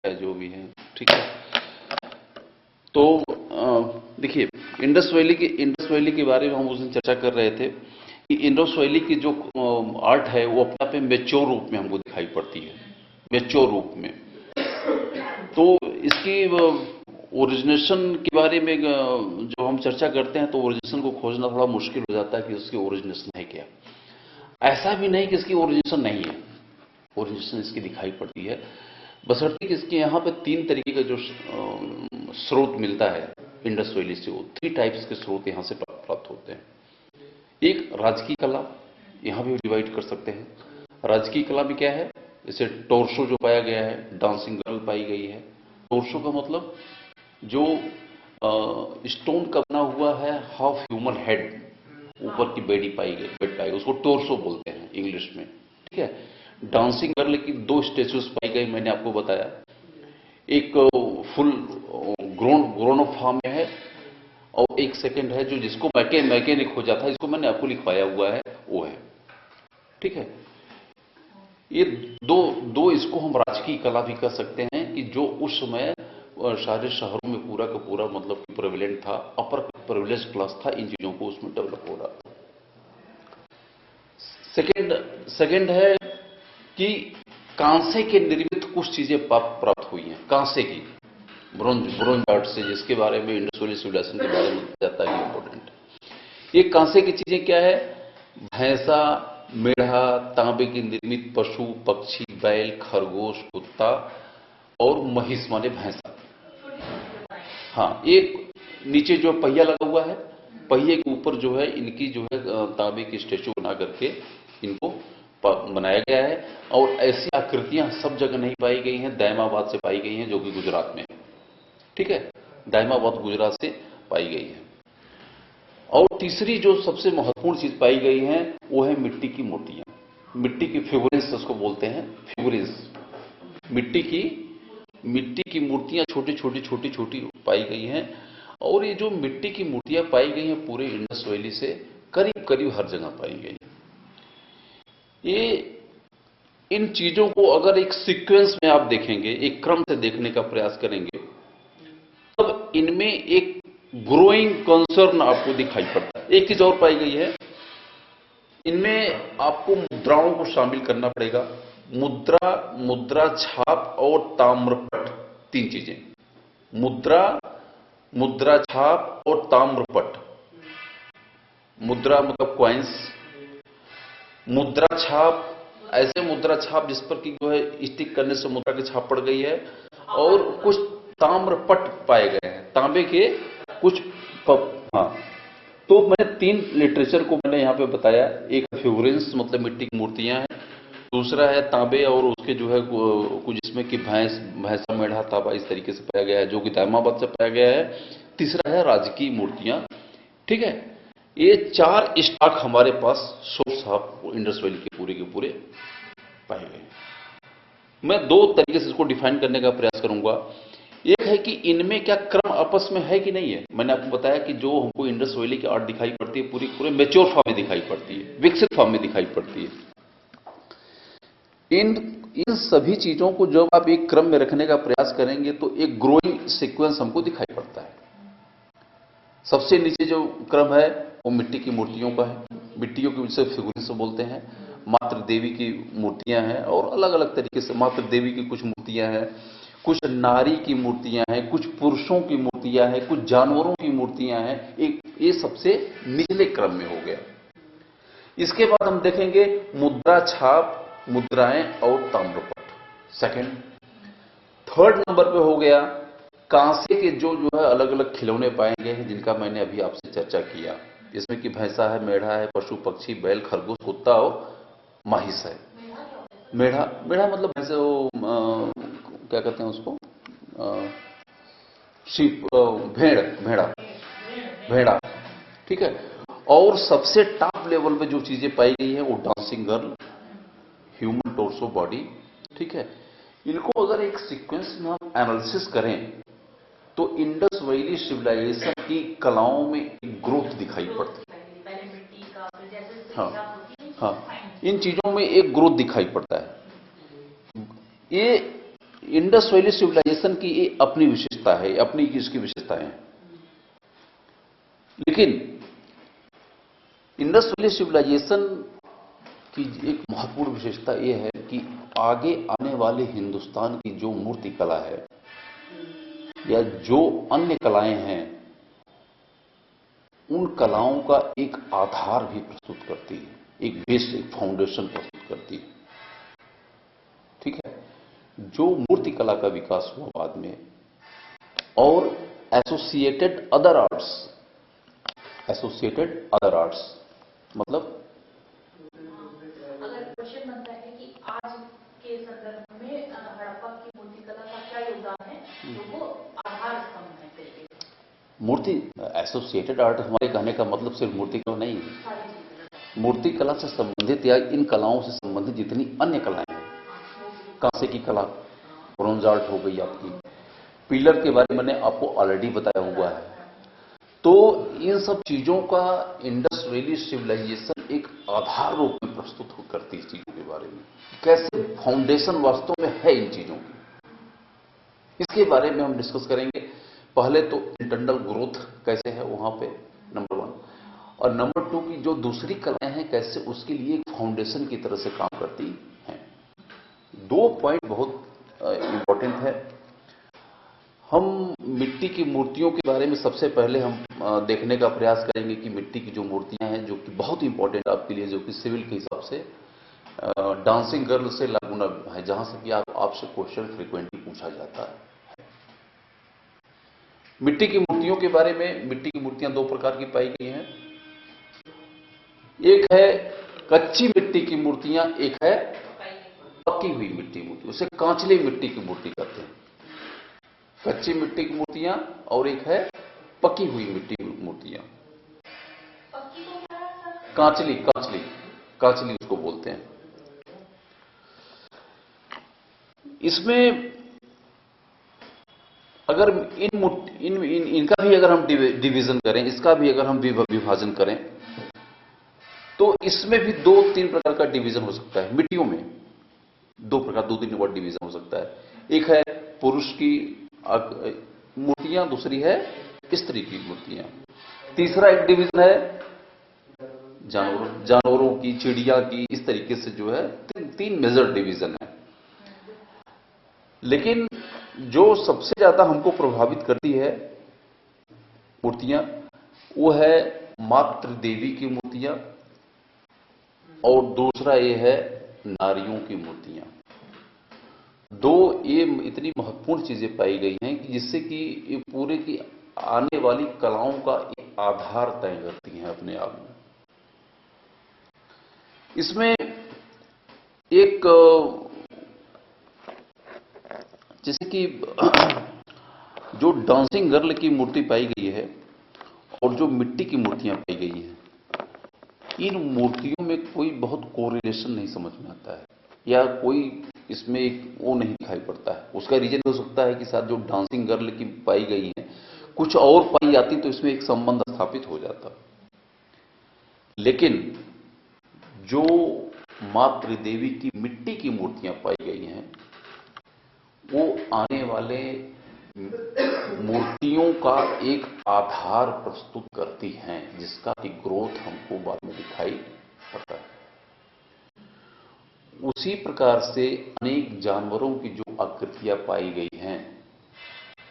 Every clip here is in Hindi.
है जो भी है, ठीक है। तो देखिए, इंडस वैली के बारे में हम उस दिन चर्चा कर रहे थे कि इंडस वैली की जो आर्ट है वो अपने आप में मेच्योर रूप में हमको दिखाई पड़ती है, मेच्योर रूप में। तो इसकी ओरिजिनेशन के बारे में जो हम चर्चा करते हैं तो ओरिजिनेशन को खोजना थोड़ा मुश्किल हो जाता है कि उसकी ओरिजिनेशन है क्या। ऐसा भी नहीं कि इसकी ओरिजिनेशन नहीं है, ओरिजिनेशन इसकी दिखाई पड़ती है, बशर्ते कि इसके यहाँ पे 3 तरीके का जो स्रोत मिलता है इंडस वैली से, वो 3 टाइप्स के स्रोत यहाँ से प्राप्त होते हैं। एक राजकीय कला, यहाँ भी डिवाइड कर सकते हैं। राजकीय कला में क्या है, जैसे टोर्सो जो पाया गया है, डांसिंग गर्ल पाई गई है। टोर्सो का मतलब जो स्टोन का बना हुआ है, हाफ ह्यूमन हेड, ऊपर की बेडी पाई गई, बेड पाई गई, उसको टोर्सो बोलते हैं इंग्लिश में, ठीक है। डांसिंग गर्ल की 2 स्टेचूज पाई गई, मैंने आपको बताया। एक फुल ग्रोन ऑफ फॉर्म में है और एक सेकंड है जो जिसको मैकेनिक हो जाता है, इसको मैंने आपको लिखवाया हुआ है, वो है, ठीक है। ये दो इसको हम राजकीय कला भी कह सकते हैं कि जो उस समय सारे शहरों में पूरा का पूरा मतलब प्रेवलेंट था, अपर प्रिविलेज क्लास था, इन चीजों को उसमें डेवलप हो रहा था। सेकंड है कि कांसे के निर्मित कुछ चीजें प्राप्त हुई हैं, कांसे की, ब्रोंज आर्ट से, जिसके बारे में इंडस वैली सिविलाइजेशन के बारे में जाता है, इंपॉर्टेंट। ये कांसे की चीजें क्या है, भैंसा, मेढ़ा, तांबे की निर्मित पशु पक्षी, बैल, खरगोश, कुत्ता और महिष माने भैंसा। हाँ, एक नीचे जो पहिया लगा हुआ है, पहिए के ऊपर जो है इनकी जो है तांबे की स्टेचू बना करके इनको बनाया गया है। और ऐसी आकृतियां सब जगह नहीं पाई गई हैं, दायमाबाद से पाई गई हैं जो कि गुजरात में, ठीक है, दायमाबाद गुजरात से पाई गई है। और तीसरी जो सबसे महत्वपूर्ण चीज पाई गई है वो है मिट्टी की मूर्तियां, मिट्टी की फिगुरेंस उसको बोलते हैं, फिगुरेंस, मिट्टी की मूर्तियां छोटी छोटी पाई गई हैं। और ये जो मिट्टी की मूर्तियां पाई गई हैं पूरे इंडस वैली से करीब करीब हर जगह पाई गई। ये इन चीजों को अगर एक सीक्वेंस में आप देखेंगे, एक क्रम से देखने का प्रयास करेंगे, तब इनमें एक ग्रोइंग कंसर्न आपको दिखाई पड़ता है। एक चीज और पाई गई है, इनमें आपको मुद्राओं को शामिल करना पड़ेगा। मुद्रा छाप और ताम्रपट, 3 चीजें, मुद्रा छाप और ताम्रपट। मुद्रा मतलब क्वाइंस, मुद्रा छाप ऐसे मुद्रा छाप जिस पर की जो है स्टिक करने से मुद्रा की छाप पड़ गई है, और कुछ ताम्रपट पाए गए हैं, तांबे के कुछ हाँ। तो मैंने 3 लिटरेचर को मैंने यहां पे बताया। एक फिगुरेंस मतलब मिट्टी की मूर्तियां हैं, दूसरा है तांबे और उसके जो है कुछ इसमें कि भैंसा, मेढ़ा, तांबा इस तरीके से पाया गया है जो कि दायमाबाद से पाया गया है। तीसरा है राजकीय मूर्तियां, ठीक है। ये 4 स्टॉक हमारे पास सोर्स ऑफ इंडस वैली के पूरे पाए गए। मैं 2 तरीके से इसको डिफाइन करने का प्रयास करूंगा। एक है कि इनमें क्या क्रम आपस में है कि नहीं है। मैंने आपको बताया कि जो हमको इंडस वैली की आर्ट दिखाई पड़ती है पूरे मेच्योर फॉर्म में दिखाई पड़ती है, विकसित फॉर्म में दिखाई पड़ती है। इन सभी चीजों को जब आप एक क्रम में रखने का प्रयास करेंगे तो एक ग्रोइंग सीक्वेंस हमको दिखाई पड़ता है। सबसे नीचे जो क्रम है वो मिट्टी की मूर्तियों का है, मिट्टियों की वजह से फिगुरेंस बोलते हैं। मातृ देवी की मूर्तियां हैं और अलग अलग तरीके से मातृ देवी की कुछ मूर्तियां हैं, कुछ नारी की मूर्तियां हैं, कुछ पुरुषों की मूर्तियां हैं, कुछ जानवरों की मूर्तियां हैं। एक ये सबसे निचले क्रम में हो गया। इसके बाद हम देखेंगे मुद्रा छाप, मुद्राएं और ताम्रपट, सेकंड। थर्ड नंबर पे हो गया कांसे के जो है अलग अलग खिलौने पाए गए हैं जिनका मैंने अभी आपसे चर्चा किया, जिसमें कि भैंसा है, मेढ़ा है, पशु पक्षी, बैल, खरगोश, कुत्ता और महिष है। मेढ़ा मतलब भैंसे, वो क्या कहते हैं उसको, शीप, भेड़ा, ठीक है। और सबसे टॉप लेवल पे जो चीजें पाई गई है वो dancing girl, human torso body, ठीक है। इनको अगर एक सीक्वेंस में हम एनालिसिस करें तो इंडस वैली सिविलाइजेशन की कलाओं में एक ग्रोथ दिखाई पड़ती है। हाँ, इन चीजों में एक ग्रोथ दिखाई पड़ता है। इंडस वैली सिविलाइजेशन की ये अपनी विशेषता है, अपनी इसकी विशेषताएं हैं। लेकिन इंडस वैली सिविलाइजेशन की एक महत्वपूर्ण विशेषता यह है कि आगे आने वाले हिंदुस्तान की जो मूर्ति कला है या जो अन्य कलाएं हैं, उन कलाओं का एक आधार भी प्रस्तुत करती है, एक बेस, एक फाउंडेशन प्रस्तुत करती है। ठीक है। जो मूर्ति कला का विकास हुआ बाद में और एसोसिएटेड अदर आर्ट्स मतलब अगर क्वेश्चन बनता है कि आज के संदर्भ में हड़प्पा की मूर्ति कला का क्या योगदान है, तो वो आधार स्तंभ है तरीके से। मूर्ति एसोसिएटेड आर्ट हमारे कहने का मतलब सिर्फ मूर्ति कला नहीं है। मूर्ति कला से संबंधित या इन कलाओं से संबंधित जितनी अन्य कलाएं हैं, कांसे की कला, ब्रोंज आर्ट हो गई आपकी, पिलर के बारे में मैंने आपको ऑलरेडी बताया हुआ है। तो इन सब चीजों का इंडस वैली सिविलाइजेशन एक आधार रूप में प्रस्तुत करती है। चीजों के बारे में कैसे फाउंडेशन वास्तव में है इन चीजों की, इसके बारे में हम डिस्कस करेंगे। पहले तो इंटरनल ग्रोथ कैसे है वहां पे, नंबर 1, और नंबर 2 की जो दूसरी कलाएं हैं कैसे उसके लिए एक फाउंडेशन की तरह से काम करती हैं। 2 पॉइंट बहुत इंपॉर्टेंट है। हम मिट्टी की मूर्तियों के बारे में सबसे पहले हम देखने का प्रयास करेंगे कि मिट्टी की जो मूर्तियां हैं, जो कि बहुत इंपॉर्टेंट आपके लिए, जो कि सिविल के हिसाब से डांसिंग गर्ल से लागू है, जहां से कि आपसे क्वेश्चन फ्रीक्वेंटली पूछा जाता है। मिट्टी की मूर्तियों के बारे में, मिट्टी की मूर्तियां 2 प्रकार की पाई गई हैं। एक है कच्ची मिट्टी की मूर्तियां, एक है पकी हुई मिट्टी मूर्ति, उसे कांचली मिट्टी की मूर्ति कहते हैं। कच्ची मिट्टी की मूर्तियां और एक है पकी हुई मिट्टी की मूर्तियां। कांचली कांचली कांचली उसको बोलते हैं। इसमें अगर इनका भी अगर हम डिवीजन करें, इसका भी अगर हम विभाजन करें, तो इसमें भी 2-3 प्रकार का डिवीजन हो सकता है। मिट्टियों में 2-3 और डिवीजन हो सकता है। एक है पुरुष की मूर्तियां, दूसरी है स्त्री की मूर्तियां, तीसरा एक डिवीजन है जानवरों की, चिड़िया की, इस तरीके से जो है 3 मेजर डिवीजन है। लेकिन जो सबसे ज्यादा हमको प्रभावित करती है मूर्तियां, वो है मातृ देवी की मूर्तियां और दूसरा ये है नारियों की मूर्तियां। 2 ये इतनी महत्वपूर्ण चीजें पाई गई हैं कि जिससे कि ये पूरे की आने वाली कलाओं का एक आधार तय करती हैं अपने आप में। इसमें एक जैसे कि जो डांसिंग गर्ल की मूर्ति पाई गई है और जो मिट्टी की मूर्तियां पाई गई हैं, इन मूर्तियों में कोई बहुत कोरिलेशन नहीं समझ में आता है, या कोई इसमें एक वो नहीं दिखाई पड़ता है। उसका रीजन हो सकता है कि साथ जो डांसिंग गर्ल की पाई गई है कुछ और पाई जाती तो इसमें एक संबंध स्थापित हो जाता। लेकिन जो मातृ देवी की मिट्टी की मूर्तियां पाई गई हैं, वो आने वाले मूर्तियों का एक आधार प्रस्तुत करती हैं, जिसका कि ग्रोथ हमको बाद में दिखाई पड़ता है। उसी प्रकार से अनेक जानवरों की जो आकृतियां पाई गई हैं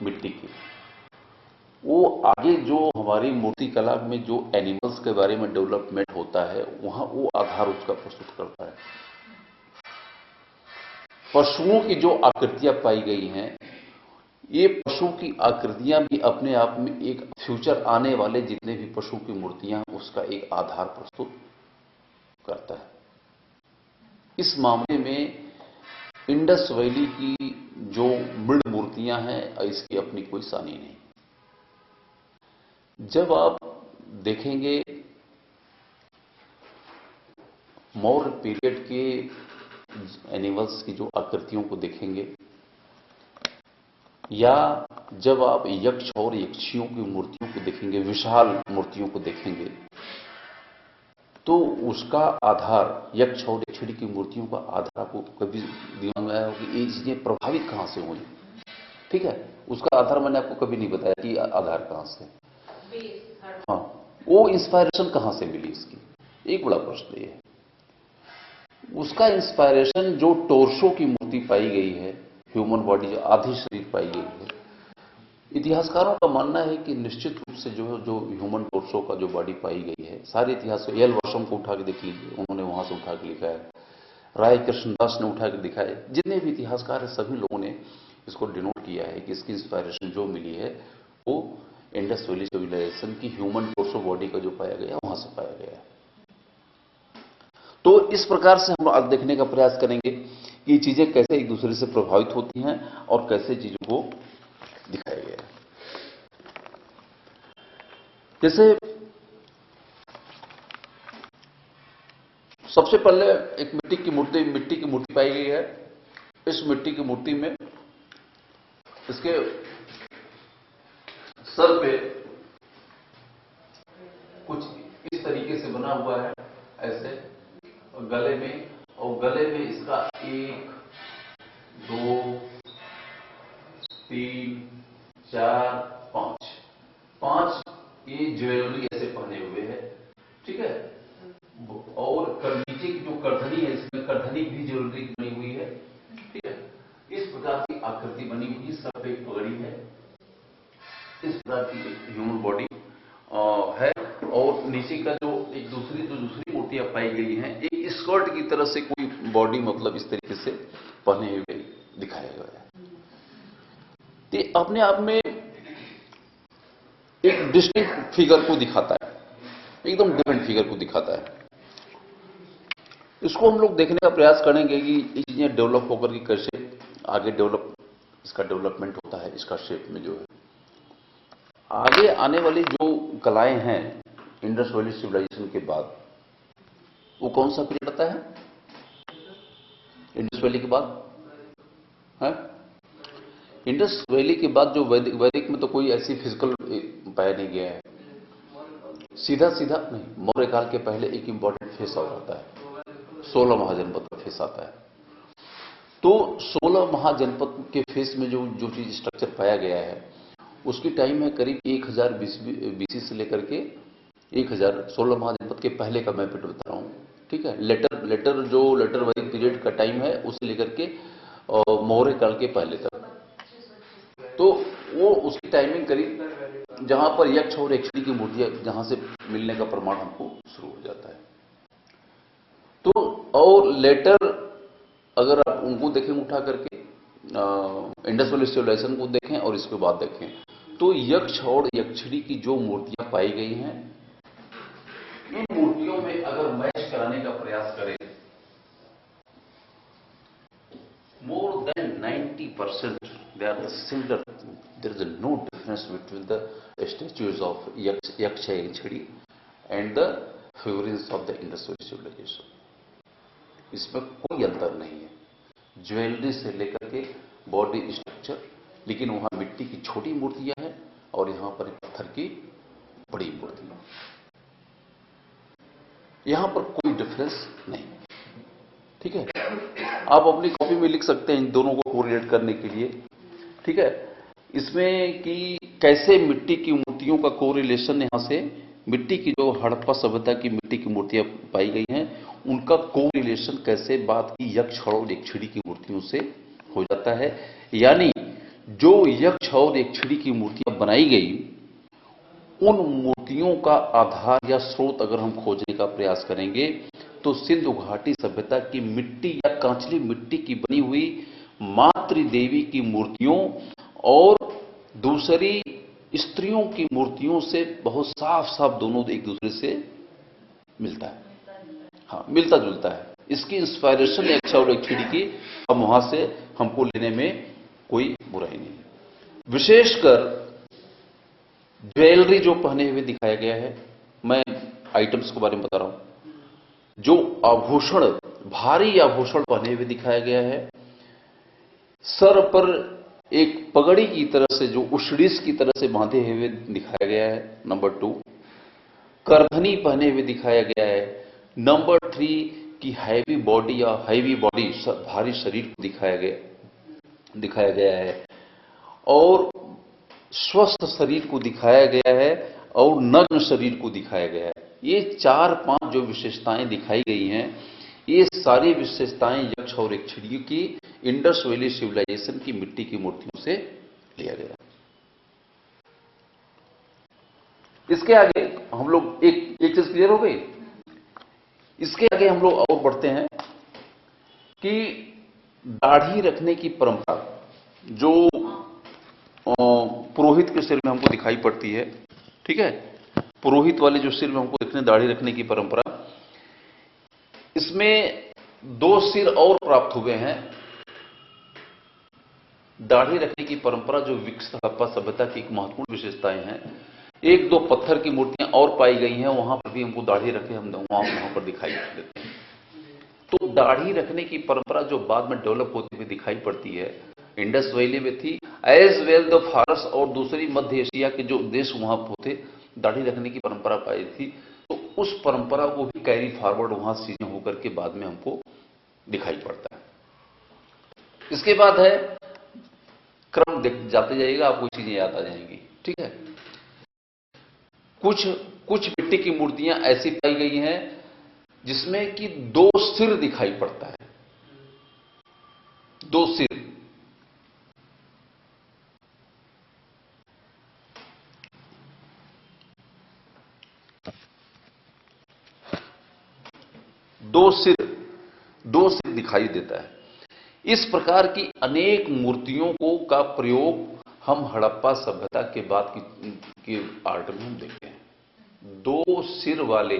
मिट्टी की, वो आगे जो हमारी मूर्ति कला में जो एनिमल्स के बारे में डेवलपमेंट होता है, वहां वो आधार उसका प्रस्तुत करता है। पशुओं की जो आकृतियां पाई गई हैं, ये पशु की आकृतियां भी अपने आप में एक फ्यूचर आने वाले जितने भी पशु की मूर्तियां, उसका एक आधार प्रस्तुत करता है। इस मामले में इंडस वैली की जो मृद मूर्तियां हैं, इसकी अपनी कोई सानी नहीं। जब आप देखेंगे मौर्य पीरियड के एनिमल्स की जो आकृतियों को देखेंगे, या जब आप यक्ष और यक्षियों की मूर्तियों को देखेंगे, विशाल मूर्तियों को देखेंगे, तो उसका आधार यक्ष और यक्षिणी की मूर्तियों का आधार आपको कभी दिमाग में आया हो कि ये चीजें प्रभावित कहां से हुई? ठीक है, उसका आधार मैंने आपको कभी नहीं बताया कि आधार कहां से। हाँ, वो इंस्पायरेशन कहां से मिली इसकी, एक बड़ा प्रश्न ये है। उसका इंस्पायरेशन जो टोर्सो की मूर्ति पाई गई है, ह्यूमन बॉडी जो आधी शरीर पाई गई है, इतिहासकारों का मानना है कि निश्चित रूप से जो ह्यूमन टोर्सो का जो बॉडी पाई गई है, सारे इतिहास को एल वर्षम को उठा के देख लीजिए, उन्होंने वहां से उठा के लिखा है, राय कृष्णदास ने उठा के दिखाया, जितने भी इतिहासकार है सभी लोगों ने इसको डिनोट किया है कि इसकी इंस्पायरेशन जो मिली है वो इंडस वैली सिविलाइजेशन की ह्यूमन टोर्सो बॉडी का जो पाया गया वहां से पाया गया है। तो इस प्रकार से हम आज देखने का प्रयास करेंगे कि ये चीजें कैसे एक दूसरे से प्रभावित होती हैं और कैसे चीजों को दिखाया गया है। जैसे सबसे पहले एक मिट्टी की मूर्ति पाई गई है। इस मिट्टी की मूर्ति में इसके सर पे कुछ इस तरीके से बना हुआ है, ऐसे, और गले में इसका 1 2 3 4 5 ये ज्वेलरी ऐसे पहने हुए है, ठीक है। और नीचे की जो करधनी है, इसमें करधनी भी ज्वेलरी बनी हुई है, ठीक है। इस प्रकार की आकृति बनी हुई, सर पे एक पगड़ी है, इस प्रकार की ह्यूमन बॉडी है। और नीचे का जो दूसरी मूर्तियां पाई गई हैं, एक स्कर्ट की तरह से कोई बॉडी मतलब इस तरीके से पहने हुए दिखाया गया है। तो अपने आप में एक डिस्टिंक्ट फिगर को दिखाता है, एकदम डिफरेंट फिगर को दिखाता है। इसको हम लोग देखने का प्रयास करेंगे कि ये चीजें डेवलप होकर के कैसे आगे इसका डेवलपमेंट होता है, इसका शेप में जो है आगे आने वाली जो कलाएं हैं इंडस वैली सिविलाइजेशन के बाद, वो कौन सा पीरियड आता है इंडस वैली के बाद? है इंडस वैली के बाद जो वैदिक में तो कोई ऐसी फिजिकल पाया नहीं गया है। सीधा नहीं, मौर्य काल के पहले एक इंपॉर्टेंट फेस और आता है, 16 महाजनपद का फेस आता है। तो 16 महाजनपद के फेस में जो चीज स्ट्रक्चर पाया गया है, उसकी टाइम है करीब 1000 बीसी से लेकर के 1000, 16 महाजनपद के पहले का मैं पीरियड बता रहा हूं, ठीक है। लेटर वैदिक पीरियड का टाइम है, उसे लेकर के मौर्य काल के पहले तक। तो वो उसकी टाइमिंग करीब जहां पर यक्ष और यक्षिणी की मूर्तियां जहां से मिलने का प्रमाण हमको शुरू हो जाता है। तो और लेटर अगर आप उनको देखें उठा करके, इंडस वैली सिविलाइजेशन को देखें और इसके बाद देखें, तो यक्ष और यक्षिणी की जो मूर्तियां पाई गई हैं, इन मूर्तियों में अगर मैच कराने का प्रयास करें, more than 90% they are similar. There is no difference between the statues of Yaksha Yakshini and the figurines of the Indus Valley civilization. इसमें कोई अंतर नहीं है, ज्वेलरी से लेकर के बॉडी स्ट्रक्चर, लेकिन वहां मिट्टी की छोटी मूर्तियां हैं और यहां पर पत्थर की बड़ी मूर्तियां। यहां पर कोई डिफरेंस नहीं, ठीक है। आप अपनी कॉपी में लिख सकते हैं इन दोनों को कोरिलेट करने के लिए, ठीक है। इसमें कि कैसे मिट्टी की मूर्तियों का कोरिलेशन, यहां से मिट्टी की जो हड़प्पा सभ्यता की मिट्टी की मूर्तियां पाई गई हैं, उनका कोरिलेशन कैसे बात की यक्ष और यक्षिणी की मूर्तियों से हो जाता है। यानी जो यक्ष और यक्षिणी की मूर्तियां बनाई गई, उन मूर्तियों का आधार या स्रोत अगर हम खोजने का प्रयास करेंगे, तो सिंधु घाटी सभ्यता की मिट्टी या कांचली मिट्टी की बनी हुई मातृ देवी की मूर्तियों और दूसरी स्त्रियों की मूर्तियों से बहुत साफ दोनों एक दूसरे से मिलता है, हाँ, मिलता जुलता है। इसकी इंस्पायरेशन यक्ष और यक्षिणी की हम वहां से हमको लेने में कोई बुराई नहीं। विशेषकर ज्वेलरी जो पहने हुए दिखाया गया है, मैं आइटम्स के बारे में बता रहा हूं, जो आभूषण, भारी आभूषण पहने हुए दिखाया गया है, सर पर एक पगड़ी की तरह से जो उषडीस की तरह से बांधे हुए दिखाया गया है। नंबर 2, करधनी पहने हुए दिखाया गया है, नंबर 3 की हैवी बॉडी या हैवी बॉडी, भारी शरीर को दिखाया गया है, और स्वस्थ शरीर को दिखाया गया है, और नग्न शरीर को दिखाया गया है। ये 4-5 जो विशेषताएं दिखाई गई हैं, ये सारी विशेषताएं यक्ष और यक्षिणियों की इंडस वैली सिविलाइजेशन की मिट्टी की मूर्तियों से लिया गया। इसके आगे हम लोग एक चीज क्लियर हो गई। इसके आगे हम लोग और बढ़ते हैं कि दाढ़ी रखने की परंपरा जो पुरोहित के सिर में हमको दिखाई पड़ती है, ठीक है, पुरोहित वाले जो सिर में हमको देखने दाढ़ी रखने की परंपरा, इसमें 2 सिर और प्राप्त हुए हैं। दाढ़ी रखने की परंपरा जो विकसित हड़प्पा सभ्यता की एक महत्वपूर्ण विशेषताएं हैं। 1-2 पत्थर की मूर्तियां और पाई गई हैं, वहां पर भी हमको दाढ़ी रखे हम वहां पर दिखाई देते हैं। तो दाढ़ी रखने की परंपरा जो बाद में डेवलप होती हुई दिखाई पड़ती है, इंडस वैली में थी, एज वेल द फारस और दूसरी मध्य एशिया के जो देश वहां थे, दाढ़ी रखने की परंपरा पाई थी। तो उस परंपरा को भी कैरी फॉरवर्ड वहां चीजें होकर के बाद में हमको दिखाई पड़ता है। इसके बाद है, क्रम जाते जाइएगा, आपको चीजें याद आ जाएंगी, ठीक है। कुछ मिट्टी की मूर्तियां ऐसी पाई गई हैं जिसमें कि 2 सिर दिखाई पड़ता है, 2 सिर। दो सिर दिखाई देता है। इस प्रकार की अनेक मूर्तियों का प्रयोग हम हड़प्पा सभ्यता के बाद की आर्ट में हम देखते हैं। 2 सिर वाले,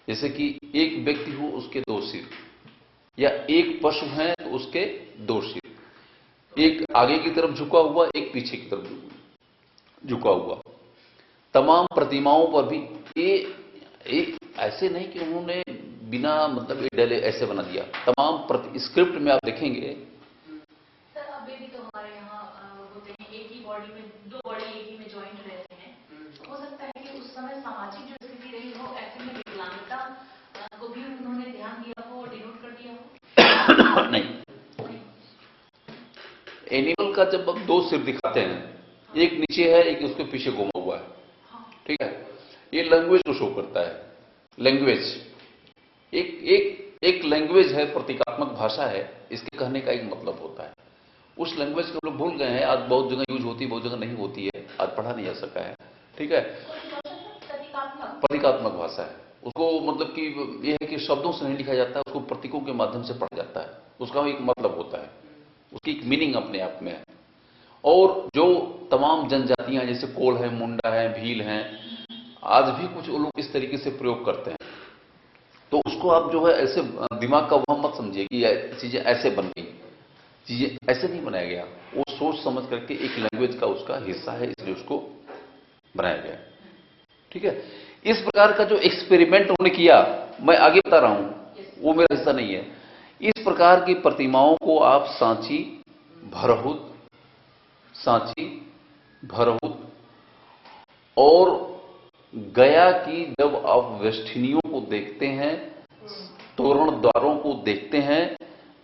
जैसे कि एक व्यक्ति हो उसके 2 सिर, या एक पशु है तो उसके 2 सिर, एक आगे की तरफ झुका हुआ, एक पीछे की तरफ झुका हुआ। तमाम प्रतिमाओं पर भी ये ऐसे नहीं कि उन्होंने बिना मतलब डले ऐसे बना दिया। तमाम स्क्रिप्ट में आप देखेंगे। सर अभी भी तो हमारे यहाँ होते हैं, एक ही बॉडी में 2 बॉडी एक ही में ज्वाइंट रहते हैं। तो हो सकता है कि उस समय सामाजिक जो स्थिति रही हो, ऐसे में विकलांगता को भी उन्होंने ध्यान दिया हो और डिनोट कर दिया हो। नहीं, एनिमल का जब अब 2 सिर दिखाते हैं, एक नीचे है, एक उसके पीछे घुमा हुआ है, ठीक है, ये लैंग्वेज को शो करता है। लैंग्वेज एक लैंग्वेज है, प्रतीकात्मक भाषा है, इसके कहने का एक मतलब होता है। उस लैंग्वेज को लोग भूल गए हैं। आज बहुत जगह यूज होती है, बहुत जगह नहीं होती है, आज पढ़ा नहीं जा सका है, ठीक है। प्रतीकात्मक भाषा है, उसको मतलब कि यह है कि शब्दों से नहीं लिखा जाता है, उसको प्रतीकों के माध्यम से पढ़ा जाता है, उसका एक मतलब होता है, उसकी एक मीनिंग अपने आप में है। और जो तमाम जनजातियां जैसे कोल है, मुंडा है, भील हैं, आज भी कुछ लोग इस तरीके से प्रयोग करते हैं। तो उसको आप जो है ऐसे दिमाग का वह मत समझिए कि चीजें ऐसे बन गई, चीजें ऐसे नहीं बनाया गया। वो सोच समझ करके एक लैंग्वेज का उसका हिस्सा है, इसलिए उसको बनाया गया, ठीक है। इस प्रकार का जो एक्सपेरिमेंट उन्होंने किया, मैं आगे बता रहा हूं, वो मेरा हिस्सा नहीं है। इस प्रकार की प्रतिमाओं को आप सांची, भरहुत और गया की जब आप वेष्ठिनियों को देखते हैं, तोरण द्वारों को देखते हैं,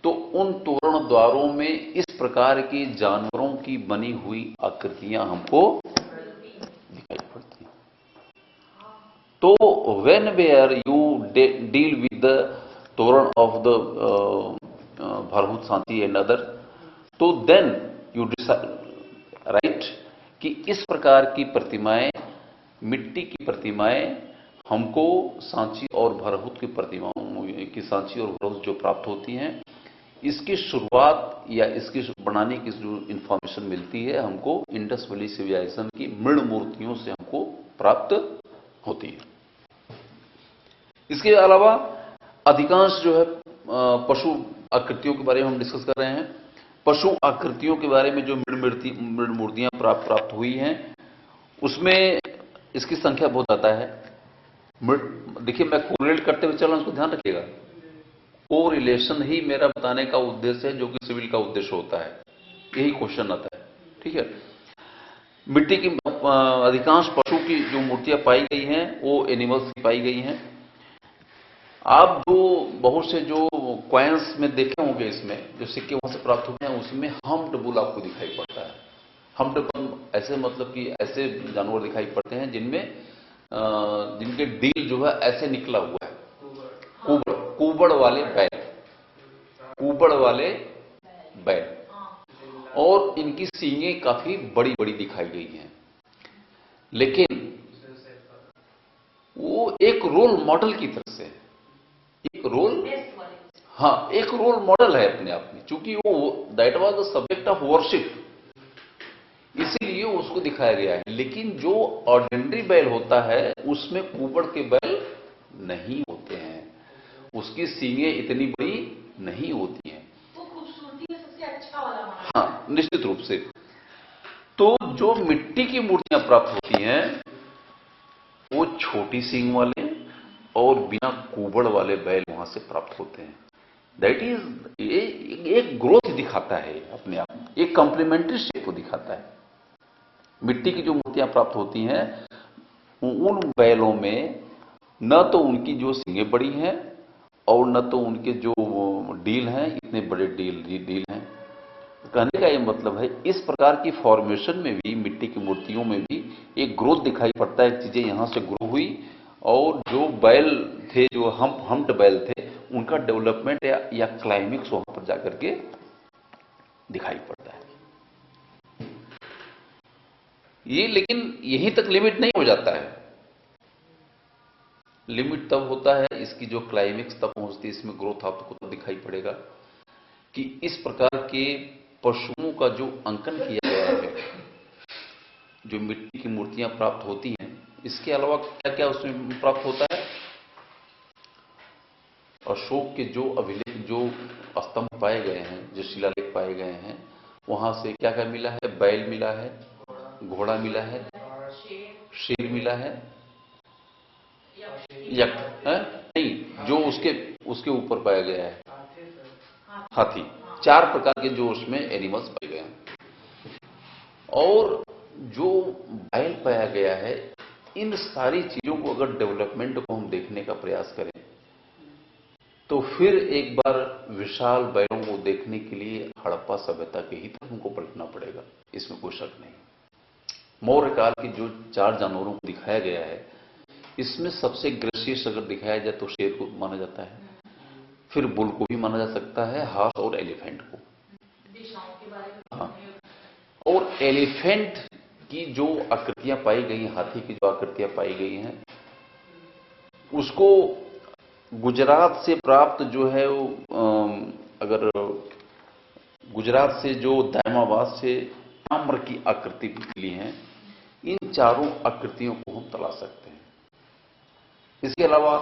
तो उन तोरण द्वारों में इस प्रकार की जानवरों की बनी हुई आकृतियां हमको दिखाई पड़ती हैं। तो when where you deal with the torana of the Bharhut, Sanchi and other, तो देन यू डिसाइड राइट कि इस प्रकार की प्रतिमाएं, मिट्टी की प्रतिमाएं हमको सांची और भरहुत की प्रतिमाओं की, सांची और भरहुत जो प्राप्त होती हैं, इसकी शुरुआत या इसकी बनाने की जो इंफॉर्मेशन मिलती है हमको इंडस वैली सिविलाइजेशन की मृण मूर्तियों से हमको प्राप्त होती है। इसके अलावा अधिकांश जो है पशु आकृतियों के बारे में हम डिस्कस कर रहे हैं। पशु आकृतियों के बारे में जो मृण मूर्तियां प्राप्त हुई हैं, उसमें इसकी संख्या बहुत ज्यादा है। देखिए, मैं कोरिलेट करते हुए चल रहा हूं, उसको ध्यान रखिएगा। कोरिलेशन ही मेरा बताने का उद्देश्य है, जो कि सिविल का उद्देश्य होता है। यही क्वेश्चन आता है, ठीक है। मिट्टी की अधिकांश पशु की जो मूर्तियां पाई गई हैं वो एनिमल्स की पाई गई हैं। आप जो बहुत से जो क्वाइंस में देखे होंगे, इसमें जो सिक्के वहां से प्राप्त हुए हैं, उसमें हम्प्ड बुल आपको दिखाई पड़ता है। हम्प्ड बुल ऐसे मतलब कि ऐसे जानवर दिखाई पड़ते हैं जिनके डील जो है ऐसे निकला हुआ है। कुबड़ कुबड़ वाले बैल, कुबड़ वाले बैल, और इनकी सींगें काफी बड़ी बड़ी दिखाई गई हैं। लेकिन वो एक रोल मॉडल की तरह से, एक रोल, हाँ, एक रोल मॉडल है अपने आप में, क्योंकि वो that was the subject of worship, इसीलिए उसको दिखाया गया है। लेकिन जो ऑर्डिनरी बैल होता है उसमें कुबड़ के बैल नहीं होते हैं, उसकी सींगें इतनी बड़ी नहीं होती हैं। वो खूबसूरती में सबसे अच्छा वाला माना जाता है। हाँ, निश्चित रूप से। तो जो मिट्टी की मूर्तियां प्राप्त होती हैं वो छोटी सींग वाले और बिना कुबड़ वाले बैल वहां से प्राप्त होते हैं। दैट इज एक ग्रोथ दिखाता है अपने आप में, एक कॉम्प्लीमेंट्री शेप को दिखाता है। मिट्टी की जो मूर्तियां प्राप्त होती हैं उन बैलों में न तो उनकी जो सींगें बड़ी हैं और न तो उनके जो डील हैं इतने बड़े डील हैं। कहने का ये मतलब है, इस प्रकार की फॉर्मेशन में भी, मिट्टी की मूर्तियों में भी एक ग्रोथ दिखाई पड़ता है। चीजें यहां से ग्रो हुई और जो बैल थे, जो हम्प्ड बैल थे, उनका डेवलपमेंट या क्लाइमेक्स वहां पर जाकर के दिखाई पड़ता है। ये लेकिन यहीं तक लिमिट नहीं हो जाता है। लिमिट तब होता है, इसकी जो क्लाइमेक्स तब पहुंचती है, इसमें ग्रोथ आपको तब दिखाई पड़ेगा कि इस प्रकार के पशुओं का जो अंकन किया गया है, जो मिट्टी की मूर्तियां प्राप्त होती हैं, इसके अलावा क्या क्या उसमें प्राप्त होता है। अशोक के जो अभिलेख, जो स्तंभ पाए गए हैं, जो शिलालेख पाए गए हैं, वहां से क्या क्या मिला है। बैल मिला है, घोड़ा मिला है, शेर मिला है, यक नहीं, जो उसके ऊपर पाया गया है हाथी। 4 प्रकार के जो उसमें एनिमल्स पाए गए हैं। और जो बैल पाया गया है, इन सारी चीजों को अगर डेवलपमेंट को हम देखने का प्रयास करें तो फिर एक बार विशाल बैलों को देखने के लिए हड़प्पा सभ्यता के ही तरफ हमको पलटना पड़ेगा, इसमें कोई शक नहीं। मौर्य काल के जो 4 जानवरों को दिखाया गया है, इसमें सबसे ग्रेसियस अगर दिखाया जाए तो शेर को माना जाता है, फिर बुल को भी माना जा सकता है, हाथ और एलिफेंट को। हाँ, और एलिफेंट की जो आकृतियां पाई गई हैं, हाथी की जो आकृतियां पाई गई हैं, उसको गुजरात से प्राप्त जो है अगर गुजरात से जो दायमाबाद से ताम्र की आकृति मिली हैं, इन चारों आकृतियों को हम तलाश सकते हैं। इसके अलावा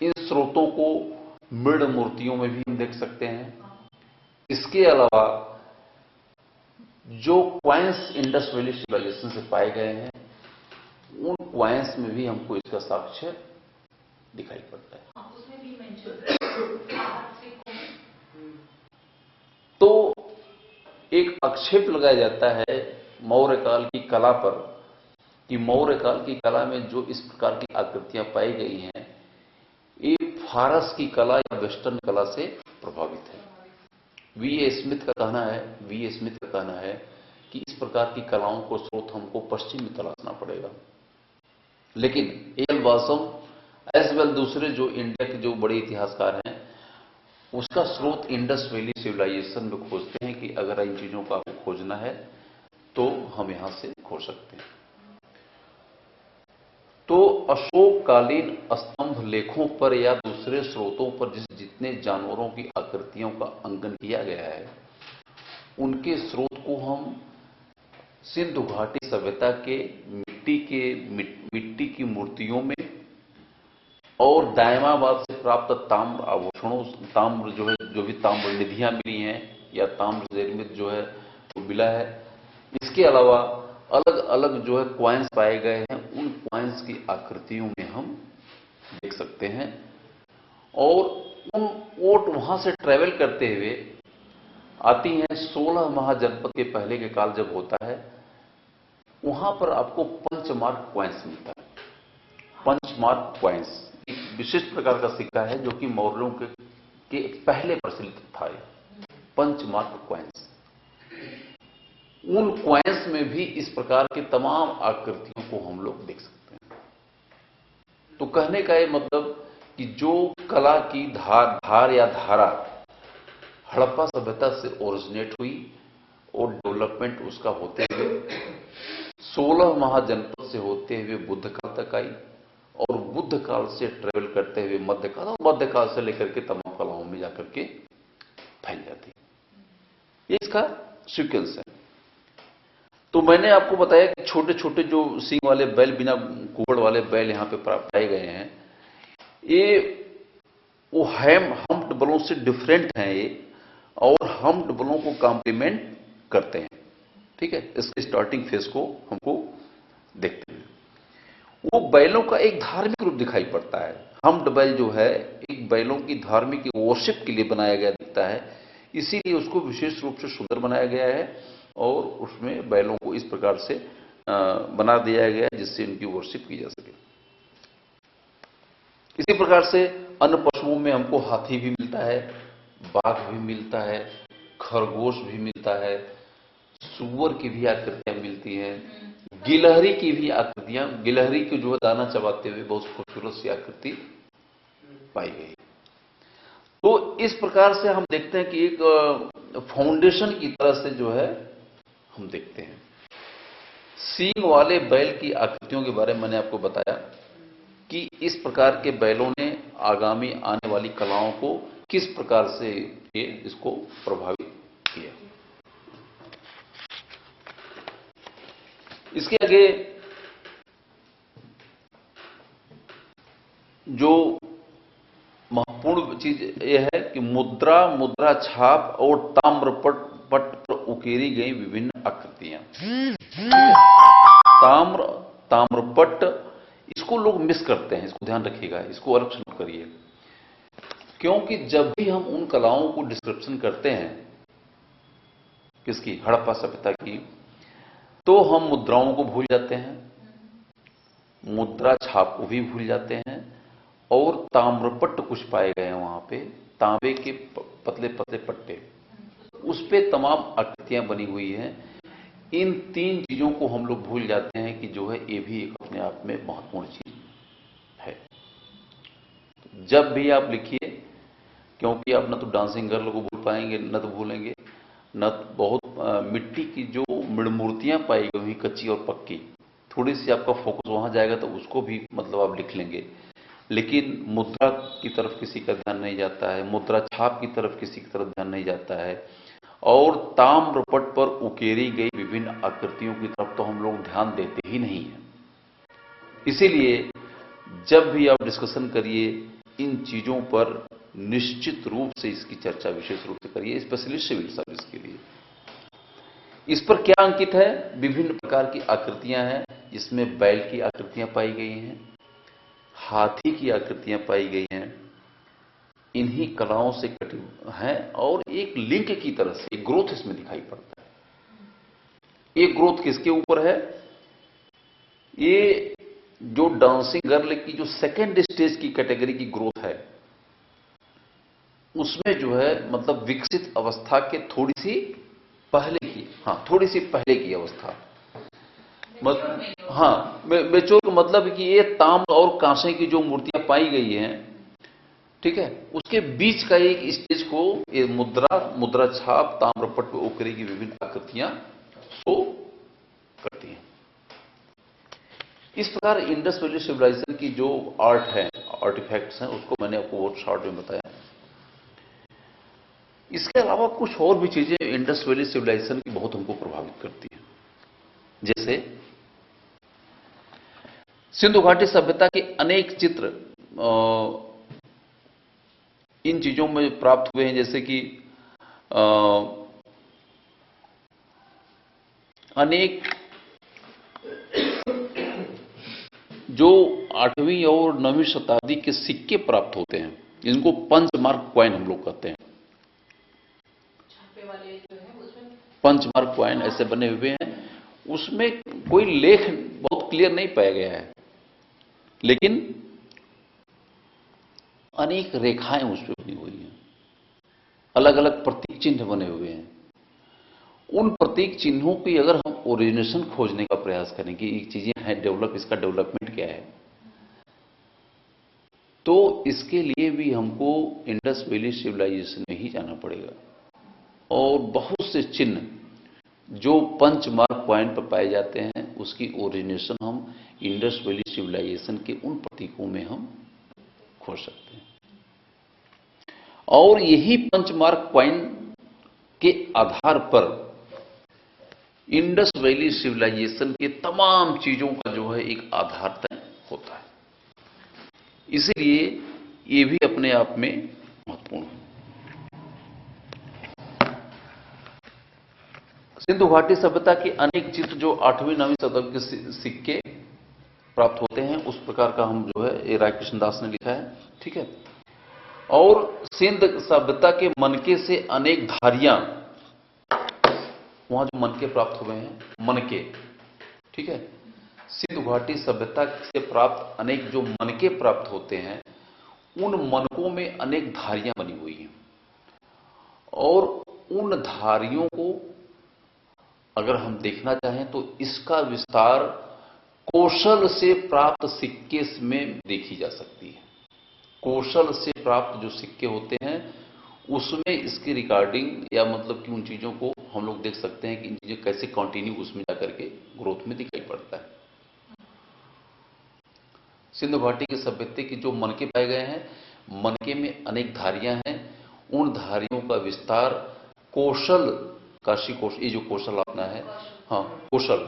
इन स्रोतों को मृण मूर्तियों में भी हम देख सकते हैं। इसके अलावा जो क्वाइंस इंडस वैली सिविलाइजेशन से पाए गए हैं, उन क्वाइंस में भी हमको इसका साक्ष्य दिखाई पड़ता है। उसमें भी मेंशन तो एक आक्षेप लगाया जाता है मौर्य काल की कला पर कि मौर्य काल की कला में जो इस प्रकार की आकृतियां पाई गई हैं, ये फारस की कला या वेस्टर्न कला से प्रभावित है। वी.ए. स्मिथ का कहना है कि इस प्रकार की कलाओं को स्रोत हमको पश्चिम में तलाशना पड़ेगा। लेकिन ए.एल. वासम एज वेल दूसरे जो इंडिया के जो बड़े इतिहासकार हैं, उसका स्रोत इंडस वैली सिविलाइजेशन में खोजते हैं कि अगर इन चीजों को आपको खोजना है तो हम यहां से खोज सकते हैं। तो अशोककालीन स्तंभ लेखों पर या दूसरे स्रोतों पर जितने जानवरों की आकृतियों का अंकन किया गया है, उनके स्रोत को हम सिंधु घाटी सभ्यता के मिट्टी की मूर्तियों में और दायमाबाद से प्राप्त ताम्र आभूषणों, ताम्र जो है, जो भी ताम्र निधियां मिली हैं या ताम्र निर्मित जो है वो मिला है। इसके अलावा अलग अलग जो है क्वाइंस पाए गए हैं, उन क्वाइंस की आकृतियों में हम देख सकते हैं। और उन ओट वहां से ट्रेवल करते हुए आती हैं 16 महाजनपद के पहले के काल जब होता है, वहां पर आपको पंचमार्क क्वाइंस मिलता है। पंचमार्क क्वाइंस विशिष्ट प्रकार का सिक्का है जो कि मौर्यों के पहले प्रचलित था। पंचमार्क कॉइन्स, उन कॉइन्स में भी इस प्रकार के तमाम आकृतियों को हम लोग देख सकते हैं। तो कहने का ये मतलब कि जो कला की धार या धारा हड़प्पा सभ्यता से ओरिजिनेट हुई और डेवलपमेंट उसका होते हुए 16 महाजनपद से होते हुए बुद्ध काल तक आई और बुद्ध काल से ट्रेवल करते हुए मध्यकाल और मध्यकाल से लेकर के तमाम कलाओं में जाकर के फैल जाती। ये इसका सीक्वेंस है। तो मैंने आपको बताया कि छोटे छोटे जो सींग वाले बैल, बिना कुबड़ वाले बैल यहां पे पाए गए हैं, ये वो हम्प्ड बलों से डिफरेंट हैं ये, और हम्प्ड बलों को कॉम्प्लीमेंट करते हैं। ठीक है, इसके स्टार्टिंग फेज को हमको देखते हैं। वो बैलों का एक धार्मिक रूप दिखाई पड़ता है। हम्प्ड बैल जो है एक बैलों की धार्मिक वर्शिप के लिए बनाया गया दिखता है, इसीलिए उसको विशेष रूप से सुंदर बनाया गया है और उसमें बैलों को इस प्रकार से बना दिया गया है जिससे इनकी वर्शिप की जा सके। इसी प्रकार से अन्य पशुओं में हमको हाथी भी मिलता है, बाघ भी मिलता है, खरगोश भी मिलता है, सुअर की भी आकृतियां मिलती हैं, गिलहरी की भी आकृतियां, गिलहरी को जो दाना चबाते हुए बहुत खूबसूरत सी आकृति पाई गई। तो इस प्रकार से हम देखते हैं कि एक फाउंडेशन की तरह से जो है हम देखते हैं। सींग वाले बैल की आकृतियों के बारे में मैंने आपको बताया कि इस प्रकार के बैलों ने आगामी आने वाली कलाओं को किस प्रकार से ये इसको प्रभावित किया। इसके आगे जो महत्वपूर्ण चीज यह है कि मुद्रा छाप और ताम्रपट पर उकेरी गई विभिन्न आकृतियां। ताम्रपट, इसको लोग मिस करते हैं, इसको ध्यान रखिएगा, इसको अलग से करिए, क्योंकि जब भी हम उन कलाओं को डिस्क्रिप्शन करते हैं किसकी, हड़प्पा सभ्यता की, तो हम मुद्राओं को भूल जाते हैं, मुद्रा छाप को भी भूल जाते हैं, और ताम्रपट्ट कुछ पाए गए हैं वहां पे, तांबे के पतले पतले पट्टे, उस पे तमाम आकृतियां बनी हुई हैं। इन तीन चीजों को हम लोग भूल जाते हैं कि जो है ये भी एक अपने आप में महत्वपूर्ण चीज है। जब भी आप लिखिए, क्योंकि आप न तो डांसिंग गर्ल को भूल पाएंगे, न तो भूलेंगे, न बहुत मिट्टी की जो मूर्तियां पाई गई हुई कच्ची और पक्की, थोड़ी सी आपका फोकस वहां जाएगा तो उसको भी मतलब आप लिख लेंगे, लेकिन मुद्रा की तरफ किसी का ध्यान नहीं जाता है, मुद्रा छाप की तरफ किसी की तरफ ध्यान नहीं जाता है, और ताम्रपट पर उकेरी गई विभिन्न आकृतियों की तरफ तो हम लोग ध्यान देते ही नहीं है। इसीलिए जब भी आप डिस्कशन करिए इन चीजों पर निश्चित रूप से इसकी चर्चा विशेष रूप से करिए, स्पेशली सिविल सर्विस के लिए। इस पर क्या अंकित है, विभिन्न प्रकार की आकृतियां हैं, जिसमें बैल की आकृतियां पाई गई हैं, हाथी की आकृतियां पाई गई हैं, इन्हीं कलाओं से कटी हैं, और एक लिंक की तरह से एक ग्रोथ इसमें दिखाई पड़ता है। एक ग्रोथ किसके ऊपर है, ये जो डांसिंग गर्ल की जो सेकेंड स्टेज की कैटेगरी की ग्रोथ है, उसमें जो है मतलब विकसित अवस्था के थोड़ी सी पहले की, थोड़ी सी पहले की अवस्था, मेच्योर का मतलब कि ये ताम्र और कांसे की जो मूर्तियां पाई गई हैं, ठीक है, उसके बीच का एक स्टेज को ये मुद्रा छाप ताम्रपट पर उकेरी की विभिन्न आकृतियां शो करती हैं। इस प्रकार इंडस वैली सिविलाइजेशन की जो आर्ट है, आर्टिफैक्ट्स हैं, उसको मैंने आपको बहुत शॉर्ट में बताया। इसके अलावा कुछ और भी चीजें इंडस वैली सिविलाइजेशन की बहुत हमको प्रभावित करती हैं। जैसे सिंधु घाटी सभ्यता के अनेक चित्र इन चीजों में प्राप्त हुए हैं, जैसे कि अनेक जो 8वीं और 9वीं शताब्दी के सिक्के प्राप्त होते हैं, इनको पंचमार्क कॉइन हम लोग कहते हैं। पंचमार्क कॉइन ऐसे बने हुए हैं, उसमें कोई लेख बहुत क्लियर नहीं पाया गया है, लेकिन अनेक रेखाएं उस पर बनी हुई हैं, अलग अलग प्रतीक चिन्ह बने हुए हैं। उन प्रतीक चिन्हों की अगर हम ओरिजिनेशन खोजने का प्रयास करें कि ये चीजें हैं डेवलप, इसका डेवलपमेंट क्या है, तो इसके लिए भी हमको इंडस वैली सिविलाइजेशन में ही जाना पड़ेगा। और बहुत से चिन्ह जो पंच मार्क पॉइंट पर पाए जाते हैं उसकी ओरिजिनेशन हम इंडस वैली सिविलाइजेशन के उन प्रतीकों में हम खोज सकते हैं। और यही पंच मार्क पॉइंट के आधार पर इंडस वैली सिविलाइजेशन के तमाम चीजों का जो है एक आधार तय होता है। इसीलिए ये भी अपने आप में महत्वपूर्ण है। सिंधु घाटी सभ्यता के अनेक चित्र जो 8वीं 9वीं शताब्दी के सिक्के प्राप्त होते हैं, उस प्रकार का हम जो है ये रायकृष्ण दास ने लिखा है, ठीक है। और सिंध सभ्यता के मनके से अनेक धारियां, वहां जो मनके प्राप्त हुए हैं, मनके, ठीक है। सिंधु घाटी सभ्यता से प्राप्त अनेक जो मनके प्राप्त होते हैं, उन मनकों में अनेक धारियां बनी हुई हैं। और उन धारियों को अगर हम देखना चाहें तो इसका विस्तार कौशल से प्राप्त सिक्के में देखी जा सकती है। कौशल से प्राप्त जो सिक्के होते हैं उसमें इसकी रिकॉर्डिंग या मतलब कि उन चीजों को हम लोग देख सकते हैं कि इन चीजें कैसे कंटिन्यू उसमें जाकर के ग्रोथ में दिखाई पड़ता है। सिंधु घाटी की सभ्यता की जो मनके पाए गए हैं, मनके में अनेक धारियां हैं। उन धारियों का विस्तार कौशल, काशी कौशल, ये जो कौशल अपना है, हाँ कौशल,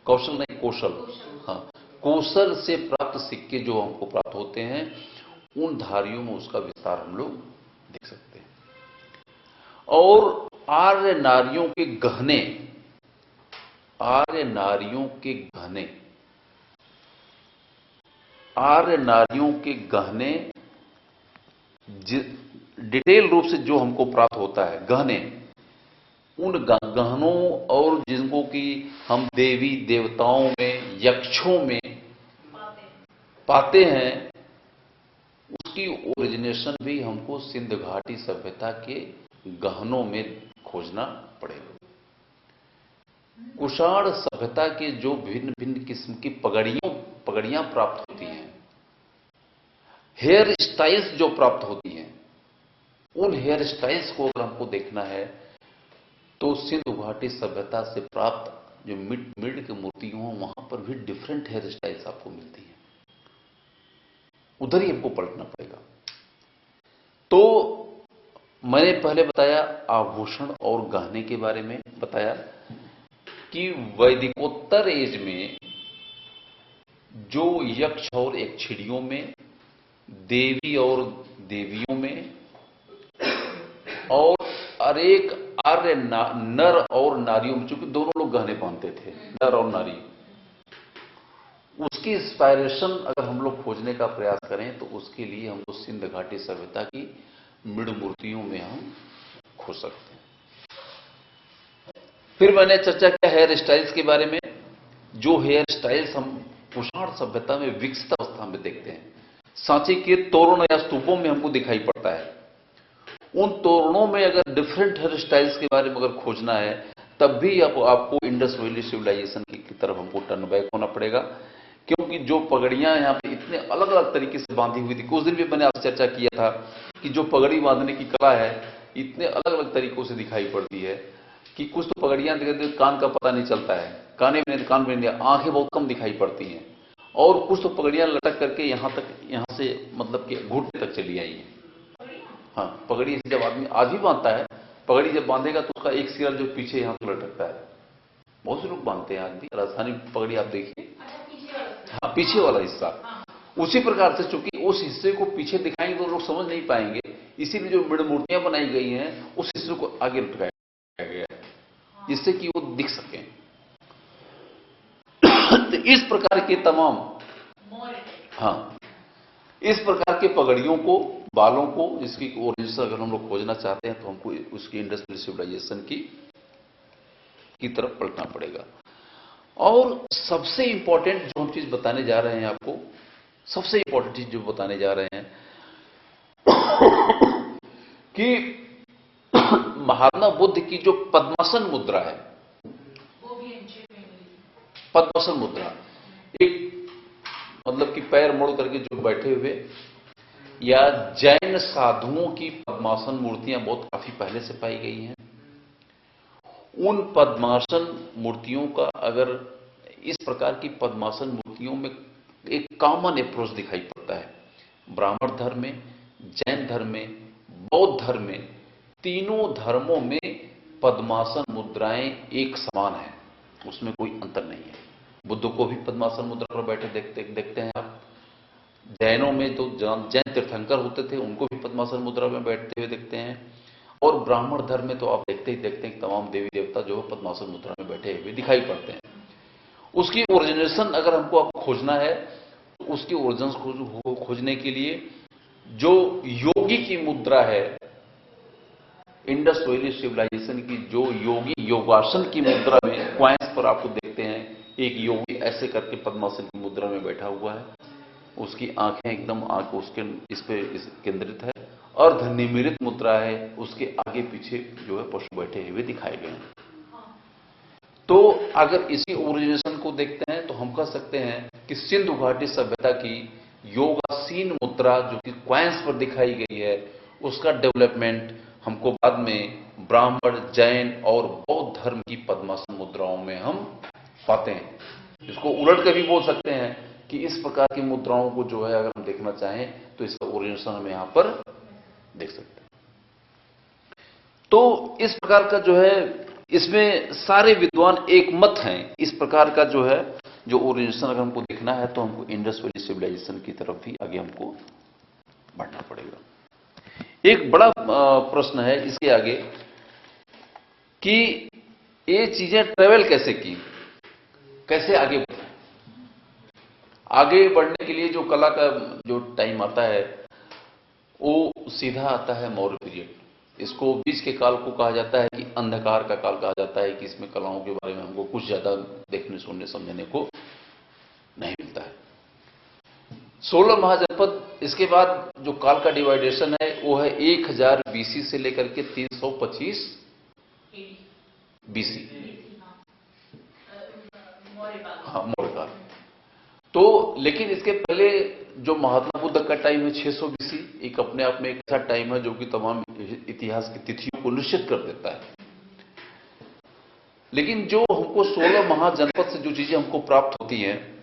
कौशल नहीं कौशल, हाँ कौशल से प्राप्त सिक्के जो हमको प्राप्त होते हैं, उन धारियों में उसका विस्तार हम लोग देख सकते हैं। और आर्य नारियों के गहने, आर्य नारियों के गहने, आर्य नारियों के गहने डिटेल रूप से जो हमको प्राप्त होता है, गहने, उन गहनों और जिनको कि हम देवी देवताओं में, यक्षों में पाते हैं, उसकी ओरिजिनेशन भी हमको सिंध घाटी सभ्यता के गहनों में खोजना पड़ेगा। कुषाण सभ्यता के जो भिन्न भिन्न किस्म की पगड़ियां प्राप्त होती हैं, हेयर स्टाइल्स जो प्राप्त होती हैं, उन हेयर स्टाइल्स को अगर हमको देखना है तो सिंधु घाटी सभ्यता से प्राप्त जो मिड की मूर्तियां हैं, वहां पर भी डिफरेंट हेयर स्टाइल्स आपको मिलती हैं। उधर ही हमको पलटना पड़ेगा। तो मैंने पहले बताया आभूषण और गहने के बारे में बताया कि वैदिकोत्तर एज में जो यक्ष और यक्षिणियों में, देवी और देवियों में, और अनेक आर्य नर और नारियों में, चूंकि दोनों लोग गहने पहनते थे, नर और नारी, उसकी इंस्पायरेशन अगर हम लोग खोजने का प्रयास करें तो उसके लिए हम लोग सिंध घाटी सभ्यता की मृद मूर्तियों में हम खोज सकते हैं। फिर मैंने चर्चा किया हेयर स्टाइल्स के बारे में। जो हेयर स्टाइल्स हम कुषाण सभ्यता में विकसित अवस्था में देखते हैं, सांची के तोरण या स्तूपों में हमको दिखाई पड़ता है। उन तोरणों में अगर डिफरेंट हेयर स्टाइल्स के बारे में अगर खोजना है, तब भी आपको इंडस वैली सिविलाइजेशन की तरफ हमको टर्न बैक होना पड़ेगा। क्योंकि जो पगड़ियां यहाँ पे इतने अलग अलग तरीके से बांधी हुई थी, कुछ दिन भी मैंने आपसे चर्चा किया था कि जो पगड़ी बांधने की कला है इतने अलग अलग तरीकों से दिखाई पड़ती है कि कुछ तो पगड़ियां कान का पता नहीं चलता है, कान में नहीं, आंखें बहुत कम दिखाई पड़ती हैं, और कुछ तो पगड़ियां लटक करके यहाँ से मतलब कि घुटने तक चली आई हैं। हाँ, पगड़ी जब आदमी आधी बांधता है, पगड़ी जब बांधेगा तो उसका एक सिरा जो पीछे यहाँ से लटकता है, बहुत से लोग बांधते हैं आदमी, राजस्थानी पगड़ी आप देखिए, हाँ पीछे वाला हिस्सा। उसी प्रकार से चूंकि उस हिस्से को पीछे दिखाएंगे तो लोग समझ नहीं पाएंगे, इसीलिए जो मृद मूर्तियां बनाई गई हैं उस हिस्से को आगे लटकाया गया है जिससे कि वो दिख सके। तो इस प्रकार के तमाम, हाँ इस प्रकार के पगड़ियों को, बालों को, जिसकी ओरिजिन अगर हम लोग खोजना चाहते हैं तो हमको उसकी इंडस्ट्रियल सिविलाइजेशन की तरफ पलटना पड़ेगा। और सबसे इंपॉर्टेंट जो हम चीज बताने जा रहे हैं आपको, सबसे इंपॉर्टेंट चीज जो बताने जा रहे हैं, कि महात्मा बुद्ध की जो पद्मासन मुद्रा है, वो भी एंशिएंट में मिली। पद्मासन मुद्रा, एक मतलब कि पैर मोड़ करके जो बैठे हुए, या जैन साधुओं की पद्मासन मूर्तियां बहुत काफी पहले से पाई गई हैं। उन पद्मासन मूर्तियों का अगर इस प्रकार की पद्मासन मूर्तियों में एक कॉमन अप्रोच दिखाई पड़ता है। ब्राह्मण धर्म में, जैन धर्म में, बौद्ध धर्म में, तीनों धर्मों में पद्मासन मुद्राएं एक समान है, उसमें कोई अंतर नहीं है। बुद्ध को भी पद्मासन मुद्रा पर बैठे देखते हैं आप। जैनों में तो जैन तीर्थंकर होते थे, उनको भी पद्मासन मुद्रा में बैठते हुए देखते हैं। और ब्राह्मण धर्म में तो आप देखते हैं तमाम देवी देवता जो है पद्मासन मुद्रा में बैठे हुए दिखाई पड़ते हैं। उसकी ओरिजिनेशन अगर हमको आपको खोजना है, तो उसकी ओरिजिन खोजने के लिए जो योगी की मुद्रा है, इंडस वैली सिविलाइजेशन की जो योगी योगासन की मुद्रा में क्वाइंस पर आपको देखते हैं, एक योगी ऐसे करके पद्मासन की मुद्रा में बैठा हुआ है, उसकी आंखें एकदम आंख उसके इस पे केंद्रित है, अर्धनिमीलित मुद्रा है, उसके आगे पीछे जो है पशु बैठे हुए दिखाए गए हैं। तो अगर इसी ओरिजिनेशन को देखते हैं तो हम कह सकते हैं कि सिंधु घाटी सभ्यता की योगासीन मुद्रा जो कि क्वाइंस पर दिखाई गई है, उसका डेवलपमेंट हमको बाद में ब्राह्मण, जैन और बौद्ध धर्म की पद्मासन मुद्राओं में हम पाते हैं। इसको उलट कर भी बोल सकते हैं कि इस प्रकार की मुद्राओं को जो है अगर हम देखना चाहें तो इसका ओरिजिनेशन हम यहां पर देख सकते हैं। तो इस प्रकार का जो है, इसमें सारे विद्वान एक मत हैं। इस प्रकार का जो है जो ओरिजिनेशन अगर हमको देखना है तो हमको इंडस वैली सिविलाइजेशन की तरफ भी आगे हमको बढ़ना पड़ेगा। एक बड़ा प्रश्न है इसके आगे कि ये चीजें ट्रेवल कैसे की, कैसे आगे बढ़े। आगे बढ़ने के लिए जो कला का जो टाइम आता है वो सीधा आता है मौर्य पीरियड। इसको बीच के काल को कहा जाता है कि अंधकार का काल कहा जाता है, कि इसमें कलाओं के बारे में हमको कुछ ज्यादा देखने, सुनने, समझने को नहीं मिलता है। 16 महाजनपद, इसके बाद जो काल का डिवाइडेशन है वो है 1000 बीसी से लेकर के 325 बीसी, हाँ मौर्य काल। तो लेकिन इसके पहले जो महात्मा बुद्ध का टाइम है 600 बीसी, एक अपने आप में एक ऐसा टाइम है जो कि तमाम इतिहास की तिथियों को निश्चित कर देता है। लेकिन जो हमको 16 महाजनपद से जो चीजें हमको प्राप्त होती हैं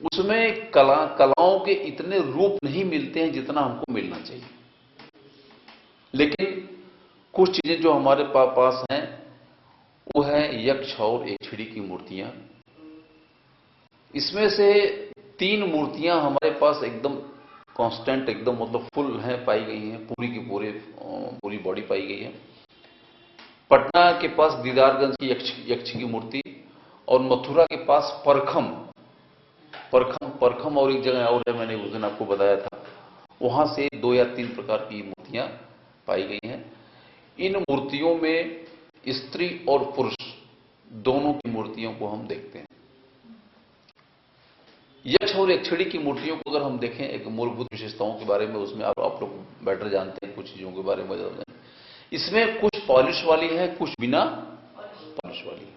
उसमें कलाओं के इतने रूप नहीं मिलते हैं जितना हमको मिलना चाहिए। लेकिन कुछ चीजें जो हमारे पास हैं वो है यक्ष और एकछड़ी की मूर्तियां। इसमें से 3 मूर्तियां हमारे पास एकदम कांस्टेंट, एकदम मतलब फुल हैं, पाई गई हैं, पूरी की पूरी बॉडी पाई गई है। पटना के पास दीदारगंज की यक्ष की मूर्ति, और मथुरा के पास परखम और एक जगह और है, मैंने उस दिन आपको बताया था, वहां से 2 या 3 प्रकार की मूर्तियां पाई गई हैं। इन मूर्तियों में स्त्री और पुरुष दोनों की मूर्तियों को हम देखते हैं। यक्ष और एकछड़ी की मूर्तियों को अगर हम देखें, एक मूलभूत विशेषताओं के बारे में उसमें आप लोग बेटर जानते हैं, कुछ चीजों के बारे में जानते हैं। इसमें कुछ पॉलिश वाली है, कुछ बिना पॉलिश वाली है।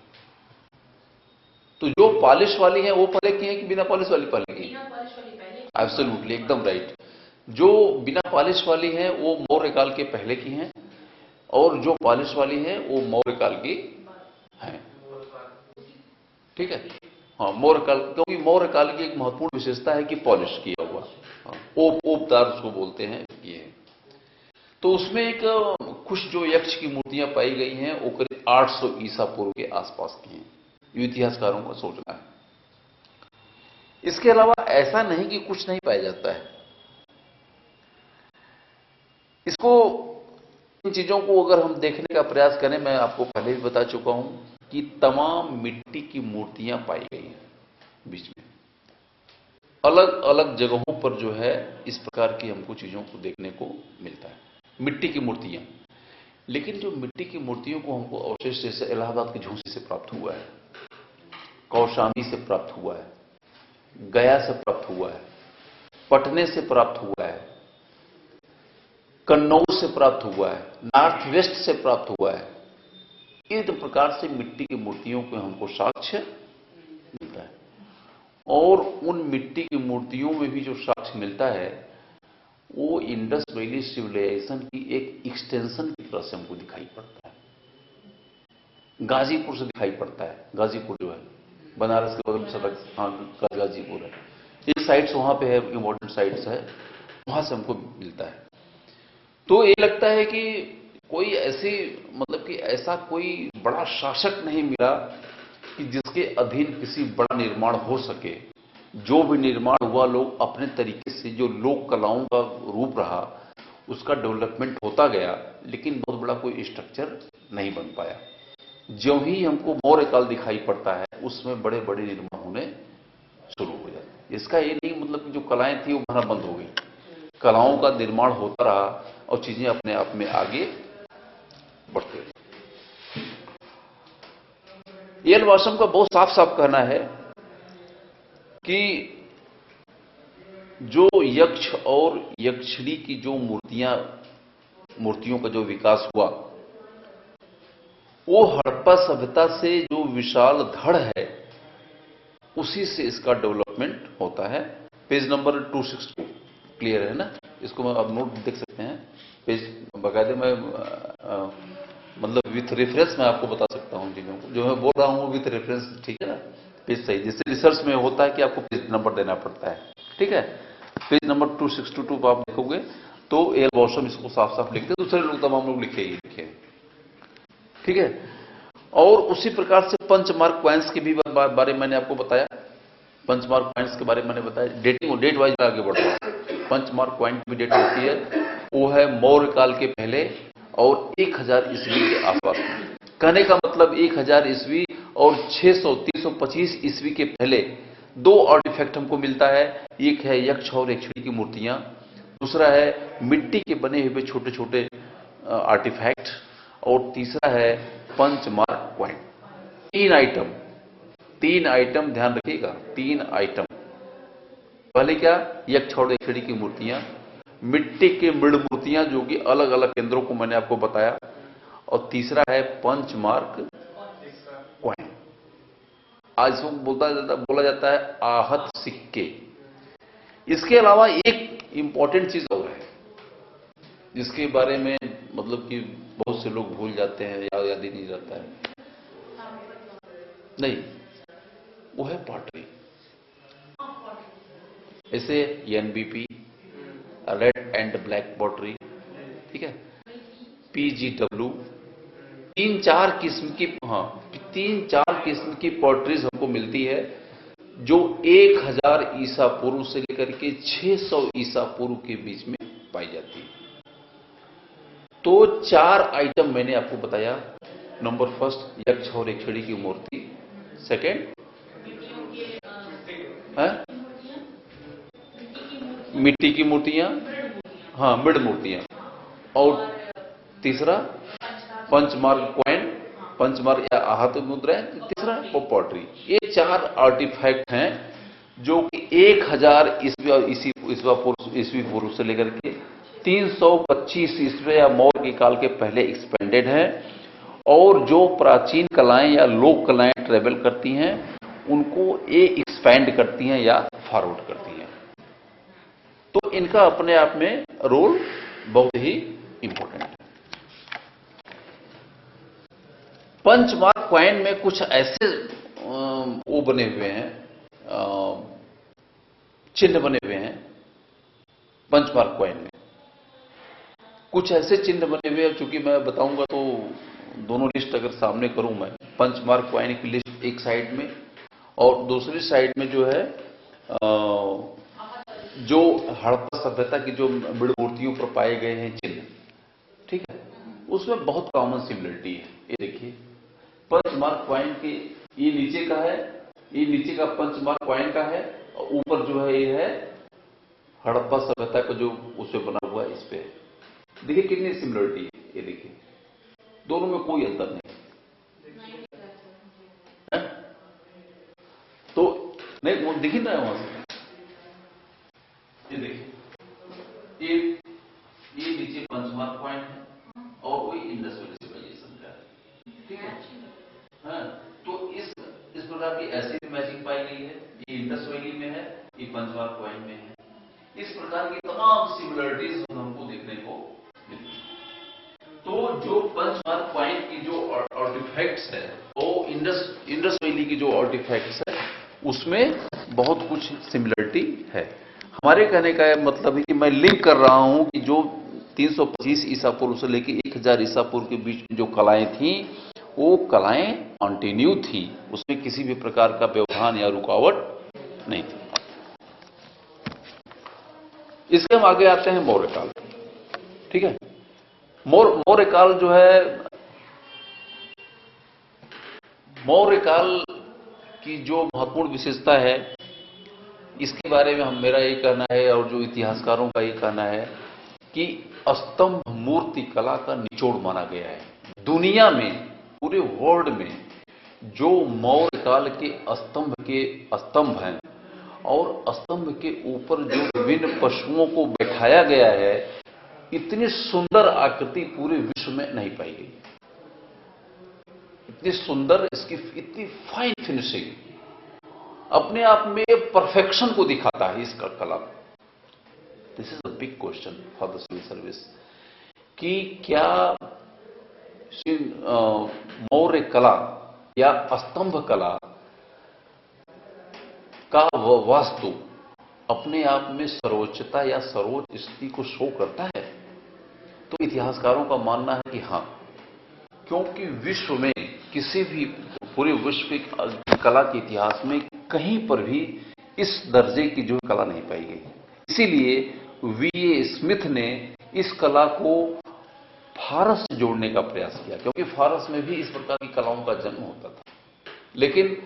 तो जो पॉलिश वाली है वो पहले की है कि बिना पॉलिश वाली पहले की? बिना पॉलिश वाली पहले। एब्सोल्युटली, एकदम राइट। जो बिना पॉलिश वाली है वो मौर्य काल के पहले की हैं, और जो पॉलिश वाली है वो मौर्य काल की है। ठीक है, हाँ मौर्य काल, क्योंकि मौर्य काल की एक महत्वपूर्ण विशेषता है कि पॉलिश किया हुआ, ओपदार उसको बोलते हैं ये। तो उसमें एक कुछ जो यक्ष की मूर्तियां पाई गई हैं वो करीब 800 ईसा पूर्व के आसपास की हैं, ये इतिहासकारों का सोचना है। इसके अलावा ऐसा नहीं कि कुछ नहीं पाया जाता है। इसको, इन चीजों को अगर हम देखने का प्रयास करें, मैं आपको पहले भी बता चुका हूं कि तमाम मिट्टी की मूर्तियां पाई गई हैं बीच में, अलग अलग जगहों पर जो है इस प्रकार की हमको चीजों को देखने को मिलता है, मिट्टी की मूर्तियां। लेकिन जो मिट्टी की मूर्तियों को हमको अवशेष जैसे इलाहाबाद की झूसी से प्राप्त हुआ है, कौशाम्बी से प्राप्त हुआ है, गया से प्राप्त हुआ है, पटने से प्राप्त हुआ है, कन्नौज से प्राप्त हुआ है, नॉर्थ वेस्ट से प्राप्त हुआ है। इस प्रकार से मिट्टी की मूर्तियों को हमको साक्ष्य मिलता है। और उन मिट्टी की मूर्तियों में भी जो साक्ष्य मिलता है वो इंडस वैली सिविलाइजेशन की एक एक्सटेंशन की तरह से हमको दिखाई पड़ता है। गाजीपुर से दिखाई पड़ता है। गाजीपुर जो है बनारस के बगल में सड़क, हाँ गाजीपुर है, एक साइट्स वहां पे है, इम्पोर्टेंट साइट्स है, वहां से हमको मिलता है। तो ये लगता है कि कोई ऐसी, मतलब कि ऐसा कोई बड़ा शासक नहीं मिला कि जिसके अधीन किसी बड़ा निर्माण हो सके। जो भी निर्माण हुआ, लोग अपने तरीके से, जो लोक कलाओं का रूप रहा उसका डेवलपमेंट होता गया, लेकिन बहुत बड़ा कोई स्ट्रक्चर नहीं बन पाया। जो ही हमको मौर्य काल दिखाई पड़ता है उसमें बड़े बड़े निर्माण होने शुरू हो जाते हैं। इसका ये नहीं मतलब कि जो कलाएं थी वो वहां बंद हो गई। कलाओं का निर्माण होता रहा और चीजें अपने आप में आगे बढ़ते रही। एल वासम का बहुत साफ साफ कहना है कि जो यक्ष और यक्षिणी की जो मूर्तियों का जो विकास हुआ, वो हड़प्पा सभ्यता से जो विशाल धड़ है उसी से इसका डेवलपमेंट होता है। पेज नंबर 262 क्लियर है ना? इसको मैं अब नोट देख सकते हैं, पेज बकायदे मैं मतलब विथ रेफरेंस मैं आपको बता सकता हूं चीजों को, जो मैं बोल रहा हूं विथ रेफरेंस, ठीक है ना? पेज सही, जैसे रिसर्च में होता है कि आपको पेज नंबर देना पड़ता है, ठीक है? पेज नंबर 262 पर आप देखोगे तो एल वॉशम इसको साफ साफ लिखते, दूसरे लोग तमाम लोग लिखे ही लिखे, ठीक है? और उसी प्रकार से पंचमार्क कॉइन्स के भी बारे में मैंने आपको बताया। पंचमार्क कॉइन्स के बारे में मैंने बताया, डेट वाइज में आगे बढ़ रहा हूं। पंचमार्क कॉइन की भी डेट होती है, वो है मौर्य काल के पहले और 1000 ईस्वी के आसपास में। कहने का मतलब 1000 ईस्वी और 325 ईस्वी के पहले दो आर्टिफैक्ट हमको मिलता है। एक है यक्ष और यक्षिणी की मूर्तियां, दूसरा है मिट्टी के बने हुए छोटे छोटे आर्टिफैक्ट, और तीसरा है पंचमार्क कॉइन। तीन आइटम ध्यान रखिएगा, 3 आइटम। पहले क्या? यक्ष और यक्षिणी की मूर्तियां, मिट्टी के मृण मूर्तियां जो कि अलग अलग केंद्रों को मैंने आपको बताया, और तीसरा है पंचमार्क कॉइन। आज इसको बोला जाता है आहत सिक्के। इसके अलावा एक इंपॉर्टेंट चीज और है जिसके बारे में मतलब कि बहुत से लोग भूल जाते हैं या याद ही नहीं रहता है। नहीं, वो है पॉटरी। इसे NBP, red and black pottery, ठीक है, पीजीडब्ल्यू, 3-4 किस्म की, हाँ 3-4 किस्म की पॉटरीज हमको मिलती है जो 1000 ईसा पूर्व से लेकर के 600 ईसा पूर्व के बीच में पाई जाती है। तो 4 आइटम मैंने आपको बताया। नंबर फर्स्ट यक्ष और यक्षिणी की मूर्ति, सेकेंड मिट्टी की मूर्तियां, हाँ मृण मूर्तियां, और तीसरा पंचमार्क कॉइन, पंचमार्क या आहत मुद्रा है, तीसरा पॉटरी। ये 4 आर्टिफैक्ट हैं जो कि 1000 ईस्वी पूर्व से लेकर के 325 ईस्वी या मौर्य काल के पहले एक्सपेंडेड है, और जो प्राचीन कलाएं या लोक कलाएं ट्रेवल करती हैं उनको ये एक्सपैंड करती हैं या फॉरवर्ड करती हैं। तो इनका अपने आप में रोल बहुत ही इंपॉर्टेंट है। पंचमार्क कॉइन में कुछ ऐसे वो बने हुए हैं, चिन्ह बने हुए हैं। पंचमार्क कॉइन में कुछ ऐसे चिन्ह बने हुए हैं, चूंकि मैं बताऊंगा तो दोनों लिस्ट अगर सामने करूं मैं, पंचमार्क कॉइन की लिस्ट एक साइड में और दूसरी साइड में जो है जो हड़प्पा सभ्यता की जो मृण मूर्तियों पर पाए गए हैं चिन्ह, ठीक है, उसमें बहुत कॉमन सिमिलरिटी है। ये देखिए पंचमार्क कॉइन के, ये नीचे का है, ये नीचे का पंचमार्क कॉइन का है, और ऊपर जो है ये है हड़प्पा सभ्यता का जो उससे बना हुआ है, इस पे देखिए कितनी सिमिलरिटी है। ये देखिए दोनों में कोई अंतर नहीं है? तो नहीं, वो दिख ही रहा है वहां से। ये देखिए ये नीचे पंच प्रकार की ऐसी भी मैचिंग पाई गई है, ये इंडस वैली में है, ये पंचवार पॉइंट में है। इस प्रकार की तमाम सिमिलरिटीज हमको देखने को मिलती है। तो जो पंचवार पॉइंट की जो आर्टिफैक्ट्स है, वो इंडस वैली की जो आर्टिफैक्ट्स है उसमें बहुत कुछ सिमिलरिटी है। हमारे कहने का मतलब है कि मैं लिंक कर रहा हूं कि जो 325 ईसा पूर्व से लेकर 1000 ईसा पूर्व के बीच में जो कलाएं थी, वो कलाएं कंटिन्यू थी, उसमें किसी भी प्रकार का व्यवधान या रुकावट नहीं थी। इसके हम आगे आते हैं मौर्य काल। ठीक है, मौर्य काल जो है, मौर्य काल की जो महत्वपूर्ण विशेषता है, इसके बारे में मेरा ये कहना है और जो इतिहासकारों का ये कहना है कि स्तंभ मूर्ति कला का निचोड़ माना गया है। दुनिया में, पूरे वर्ल्ड में जो मौर्य काल के स्तंभ हैं और स्तंभ के ऊपर जो विभिन्न पशुओं को बैठाया गया है, इतनी सुंदर आकृति पूरे विश्व में नहीं पाई गई। इतनी सुंदर, इसकी इतनी फाइन फिनिशिंग अपने आप में परफेक्शन को दिखाता है इसका कला। This is a big question for the civil service कि क्या मौर्य कला या स्तंभ कला का वास्तु अपने आप में सर्वोच्चता या सर्वोच्च स्थिति को शो करता है? तो इतिहासकारों का मानना है कि हां, क्योंकि विश्व में किसी भी, पूरे विश्व के कला के इतिहास में कहीं पर भी इस दर्जे की जो कला नहीं पाई गई। इसीलिए वी.ए. स्मिथ ने इस कला को फारस से जोड़ने का प्रयास किया, क्योंकि फारस में भी इस प्रकार की कलाओं का जन्म होता था। लेकिन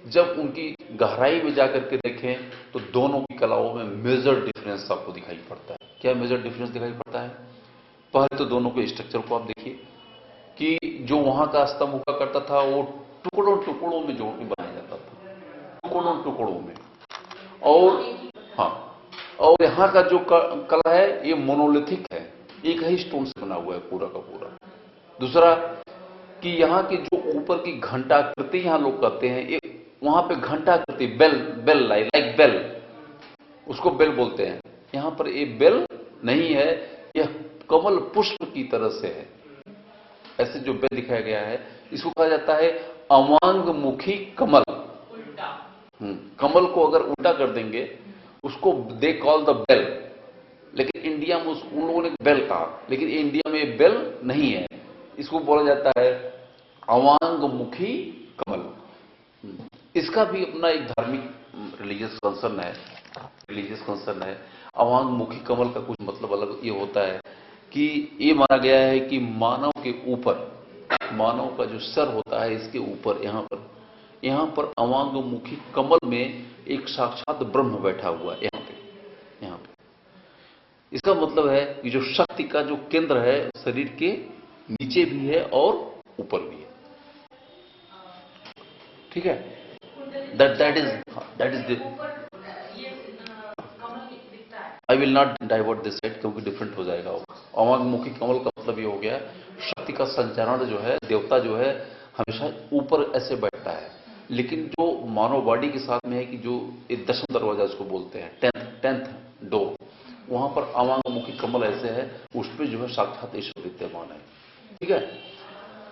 जब उनकी गहराई में जाकर के देखें तो दोनों की कलाओं में मेजर डिफरेंस आपको दिखाई पड़ता है। क्या मेजर डिफरेंस दिखाई पड़ता है? पहले तो दोनों के स्ट्रक्चर को आप देखिए कि जो वहां का स्तंभ हुआ करता था वो टुकड़ों टुकड़ों में जोड़ के बनाया जाता था, टुकड़ों टुकड़ों में। और हाँ, और यहाँ का जो कला है ये मोनोलिथिक है, एक ही स्टोन से बना हुआ है पूरा का पूरा। दूसरा कि यहाँ की जो ऊपर की घंटाकृति यहाँ लोग कहते हैं, एक वहां पे घंटाकृति, बेल लाइक बेल, उसको बेल बोलते हैं। यहां पर ये बेल नहीं है, यह कमल पुष्प की तरह से है। ऐसे जो बेल दिखाया गया है, इसको कहा जाता है अवांगमुखी कमल। कमल को अगर उल्टा कर देंगे उसको दे कॉल द बेल, लेकिन इंडिया में उन लोगों ने बेल कहा, लेकिन इंडिया में बेल नहीं है, इसको बोला जाता है अवांगमुखी कमल। इसका भी अपना एक धार्मिक रिलीजियस कंसर्न है। अवांगमुखी कमल का कुछ मतलब अलग ये होता है कि ये माना गया है कि मानव के ऊपर, मानव का जो सर होता है इसके ऊपर यहां पर अवांगमुखी कमल में एक साक्षात ब्रह्म बैठा हुआ है यहां पे। इसका मतलब है कि जो शक्ति का जो केंद्र है शरीर के नीचे भी है और ऊपर भी है। ठीक है, that is I will not divert this side, क्योंकि डिफरेंट हो जाएगा। अवांगमुखी कमल का मतलब ये हो गया शक्ति का संचारण जो है, देवता जो है हमेशा ऊपर ऐसे बैठता है। लेकिन जो मानव बॉडी के साथ में है कि जो एक दशम दरवाजा उसको बोलते हैं, टेंथ डोर, वहां पर अवांगमुखी कमल ऐसे है, उस पर जो है साक्षात ईश्वर विद्यमान है। ठीक है,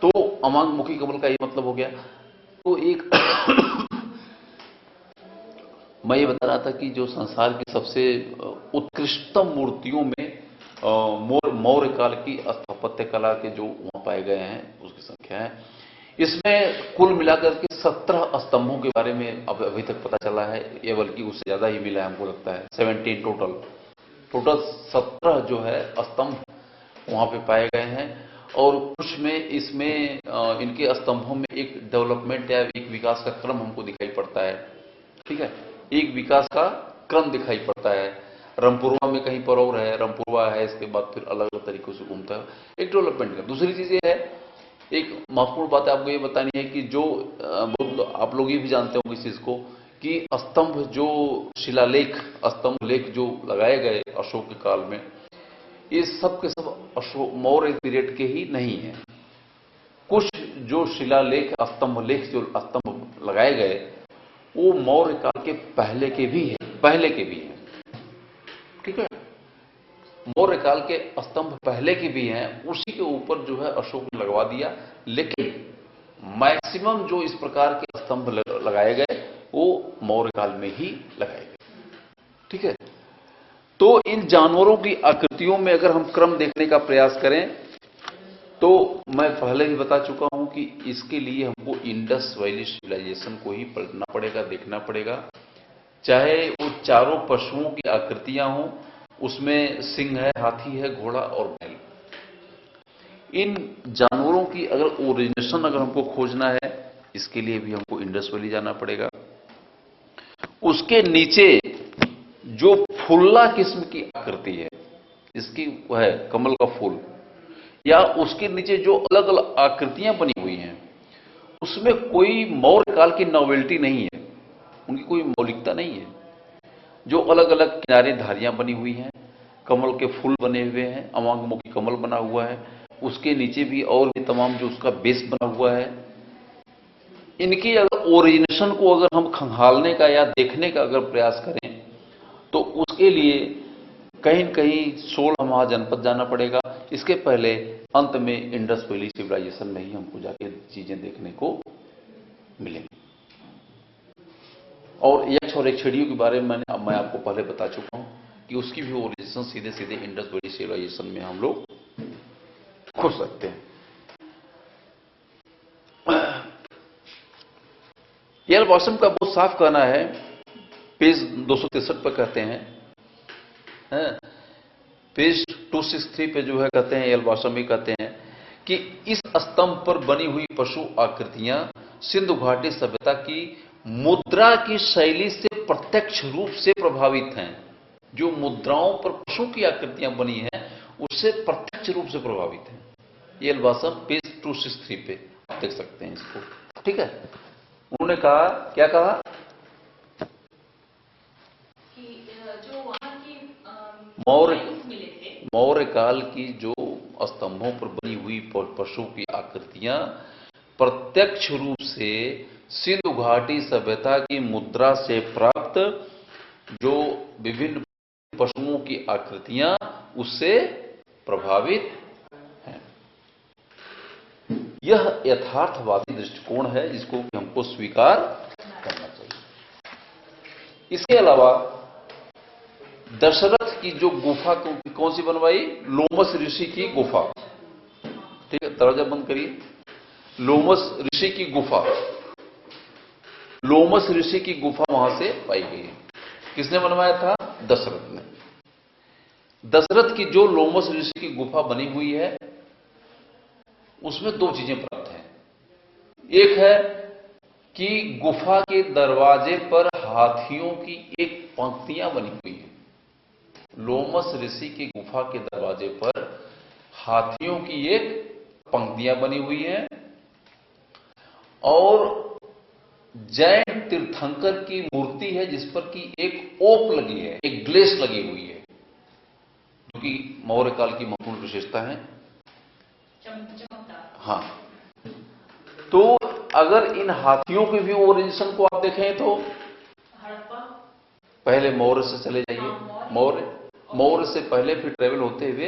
तो अवांगमुखी कमल का ये मतलब हो गया। तो एक मैं ये बता रहा था कि जो संसार की सबसे उत्कृष्टतम मूर्तियों में मौर्य काल की स्थापत्य कला के जो वहां पाए गए हैं उसकी संख्या है। इसमें कुल मिलाकर के 17 स्तंभों के बारे में अब अभी तक पता चला है, ये बल्कि उससे ज्यादा ही मिला है हमको लगता है, 17 टोटल 17 जो है स्तंभ वहां पे पाए गए हैं। और कुछ में इसमें इनके स्तंभों में एक डेवलपमेंट या एक विकास का क्रम हमको दिखाई पड़ता है। ठीक है, एक विकास का क्रम दिखाई पड़ता है। रामपुरवा में कहीं पर और है, रामपुरवा है, इसके बाद फिर अलग अलग तरीकों से घूमता है, एक डेवलपमेंट का। दूसरी चीज ये है, एक महत्वपूर्ण बात आपको ये बतानी है कि जो आप लोग ये भी जानते होंगे इस चीज को कि स्तंभ जो शिलालेख, स्तंभ लेख जो लगाए गए अशोक के काल में, ये सब के सब अशोक मौर्य पीरियड के ही नहीं है। कुछ जो शिलालेख, स्तंभ लेख जो स्तंभ लगाए गए वो मौर्य काल के पहले के भी हैं, ठीक है। मौर्य काल के स्तंभ पहले के भी हैं, उसी के ऊपर जो है अशोक ने लगवा दिया। लेकिन मैक्सिमम जो इस प्रकार के स्तंभ लगाए गए वो मौर्य काल में ही लगाए गए, ठीक है। तो इन जानवरों की आकृतियों में अगर हम क्रम देखने का प्रयास करें तो मैं पहले ही बता चुका हूं कि इसके लिए हमको इंडस वैली सिविलाइजेशन को ही पढ़ना पड़ेगा, देखना पड़ेगा। चाहे वो चारों पशुओं की आकृतियां हों, उसमें सिंह है, हाथी है, घोड़ा और बैल, इन जानवरों की अगर ओरिजिनेशन अगर हमको खोजना है, इसके लिए भी हमको इंडस वैली जाना पड़ेगा। उसके नीचे जो फुल्ला किस्म की आकृति है, इसकी वह है कमल का फूल, या उसके नीचे जो अलग अलग आकृतियां बनी हुई हैं, उसमें कोई मौर्य काल की नॉवेल्टी नहीं है, उनकी कोई मौलिकता नहीं है। जो अलग अलग किनारे धारियां बनी हुई हैं, कमल के फूल बने हुए हैं, अवांगमुखी कमल बना हुआ है, उसके नीचे भी और भी तमाम जो उसका बेस बना हुआ है, इनकी अगर ओरिजिनेशन को अगर हम खंगालने का या देखने का अगर प्रयास करें तो उसके लिए कहीं न कहीं 16 महाजनपद जाना पड़ेगा। इसके पहले अंत में इंडस वैली सिविलाइजेशन में ही हमको जाके चीजें देखने को मिलेंगी। और यक्ष और यक्षिणियों के बारे में मैं आपको पहले बता चुका हूं कि उसकी भी ओरिजिनेशन सीधे सीधे इंडस वैली सिविलाइजेशन में हम लोग खोज सकते हैं। यल वासम का बहुत साफ कहना है, पेज 263 पर कहते हैं, पेज 263 पे जो है कहते हैं, यल वासम भी कहते हैं कि इस स्तंभ पर बनी हुई पशु आकृतियां सिंधु घाटी सभ्यता की मुद्रा की शैली से प्रत्यक्ष रूप से प्रभावित हैं। जो मुद्राओं पर पशु की आकृतियां बनी हैं, उससे प्रत्यक्ष रूप से प्रभावित हैं। यल वासम पेज 263 पे आप देख सकते हैं इसको, ठीक है। उन्होंने कहा, क्या कहा कि जो वहां की मौर्य काल की जो स्तंभों पर बनी हुई पशु की आकृतियां प्रत्यक्ष रूप से सिंधु घाटी सभ्यता की मुद्रा से प्राप्त जो विभिन्न पशुओं की आकृतियां उससे प्रभावित हैं। यह यथार्थवादी दृष्टिकोण है जिसको हमको स्वीकार करना चाहिए। इसके अलावा दशरथ की जो गुफा कौन सी बनवाई, लोमस ऋषि की गुफा, ठीक है, दरवाजा बंद करिए। लोमस ऋषि की गुफा, लोमस ऋषि की गुफा वहां से पाई गई है। किसने बनवाया था, दशरथ ने। दशरथ की जो लोमस ऋषि की गुफा बनी हुई है उसमें दो चीजें प्राप्त हैं। एक है कि गुफा के दरवाजे पर हाथियों की एक पंक्तियां बनी हुई है। लोमस ऋषि की गुफा के दरवाजे पर हाथियों की एक पंक्तियां बनी हुई हैं और जैन तीर्थंकर की मूर्ति है जिस पर कि एक ओप लगी है, एक ग्लेस लगी हुई है, जो कि मौर्य काल की महत्वपूर्ण विशेषता है। हाँ, तो अगर इन हाथियों के भी ओरिजिनेशन को आप देखें तो पहले मौर्य से चले जाइए, मौर्य से पहले फिर ट्रेवल होते हुए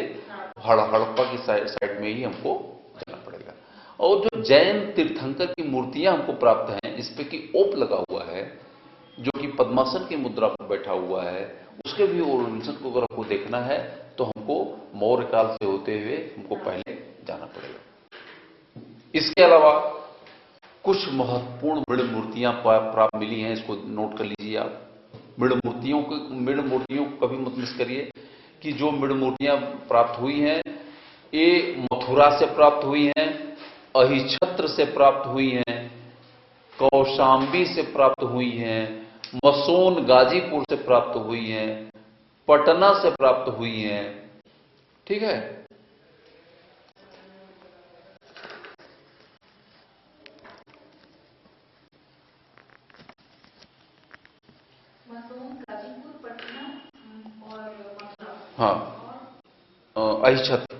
हड़प्पा की साइड में ही हमको जाना पड़ेगा। और जो जैन तीर्थंकर की मूर्तियां हमको प्राप्त हैं, इस पे की ओप लगा हुआ है, जो कि पद्मासन की मुद्रा पर बैठा हुआ है, उसके भी ओरिजिनेशन को अगर हमको देखना है तो हमको मौर्य काल से होते हुए हमको पहले जाना पड़ेगा। इसके अलावा कुछ महत्वपूर्ण मृण मूर्तियां प्राप्त मिली हैं, इसको नोट कर लीजिए आप। मृण मूर्तियों को कभी मत मिस करिए कि जो मृण मूर्तियां प्राप्त हुई हैं ये मथुरा से प्राप्त हुई हैं, अहिछत्र से प्राप्त हुई हैं, कौशांबी से प्राप्त हुई हैं, मसोन गाजीपुर से प्राप्त हुई हैं, पटना से प्राप्त हुई हैं, ठीक है। गाजीपुर, पटना और मथुरा। हाँ, अहिछत्र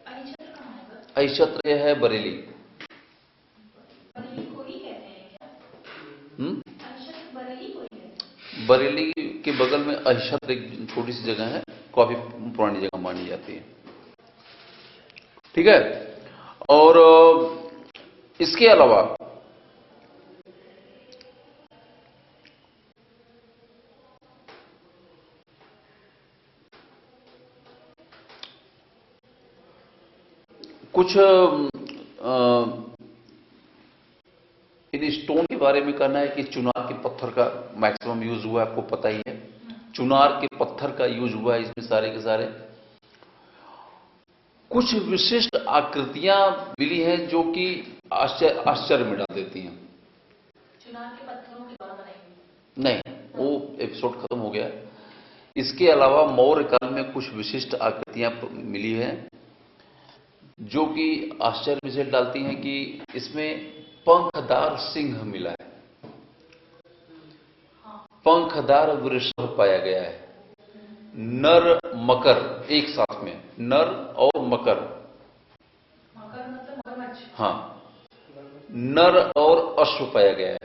कहाँ है? अहिछत्र यह है बरेली। बरेली को ही कहते हैं क्या? अहिछत्र बरेली के बगल में अहिशद एक छोटी सी जगह है, काफी पुरानी जगह मानी जाती है। ठीक है। और इसके अलावा कुछ इन स्टोन के बारे में कहना है कि चुनार के पत्थर का मैक्सिमम यूज हुआ है, आपको पता ही है। चुनार के पत्थर का यूज हुआ है इसमें सारे के सारे। कुछ विशिष्ट आकृतियां मिली हैं जो कि आश्चर्य में डाल देती हैं। चुनार के पत्थरों के द्वारा बनाई हुई? नहीं, वो एपिसोड खत्म हो गया। इसके अलावा मौर्य काल में कुछ विशिष्ट आकृतियां मिली हैं जो कि आश्चर्य से डालती हैं कि इसमें पंखदार सिंह मिला है, पंखदार वृषभ पाया गया है, नर मकर एक साथ में, नर और मकर। मकर मतलब मगरमच्छ? हाँ, नर और अश्व पाया गया है,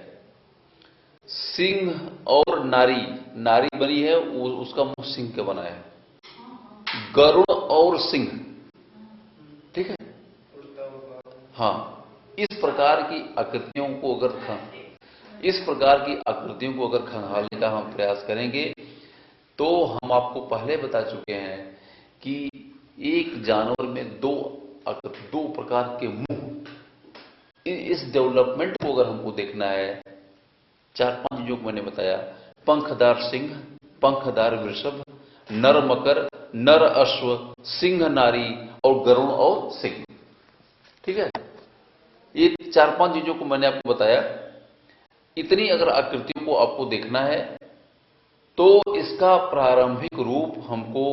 सिंह और नारी, नारी बनी है उसका मुंह सिंह का बना है, गरुड़ और सिंह। ठीक है। हाँ, इस प्रकार की आकृतियों को अगर खंगालने का हम प्रयास करेंगे तो हम आपको पहले बता चुके हैं कि एक जानवर में दो प्रकार के मुंह, इस डेवलपमेंट को अगर हमको देखना है, 4-5 चीजों को मैंने बताया, पंखदार सिंह, पंखदार वृषभ, नर मकर, नर अश्व, सिंह नारी और गरुड़ और सिंह। ठीक है। ये 4-5 चीजों को मैंने आपको बताया। इतनी अगर आकृतियों को आपको देखना है तो इसका प्रारंभिक रूप हमको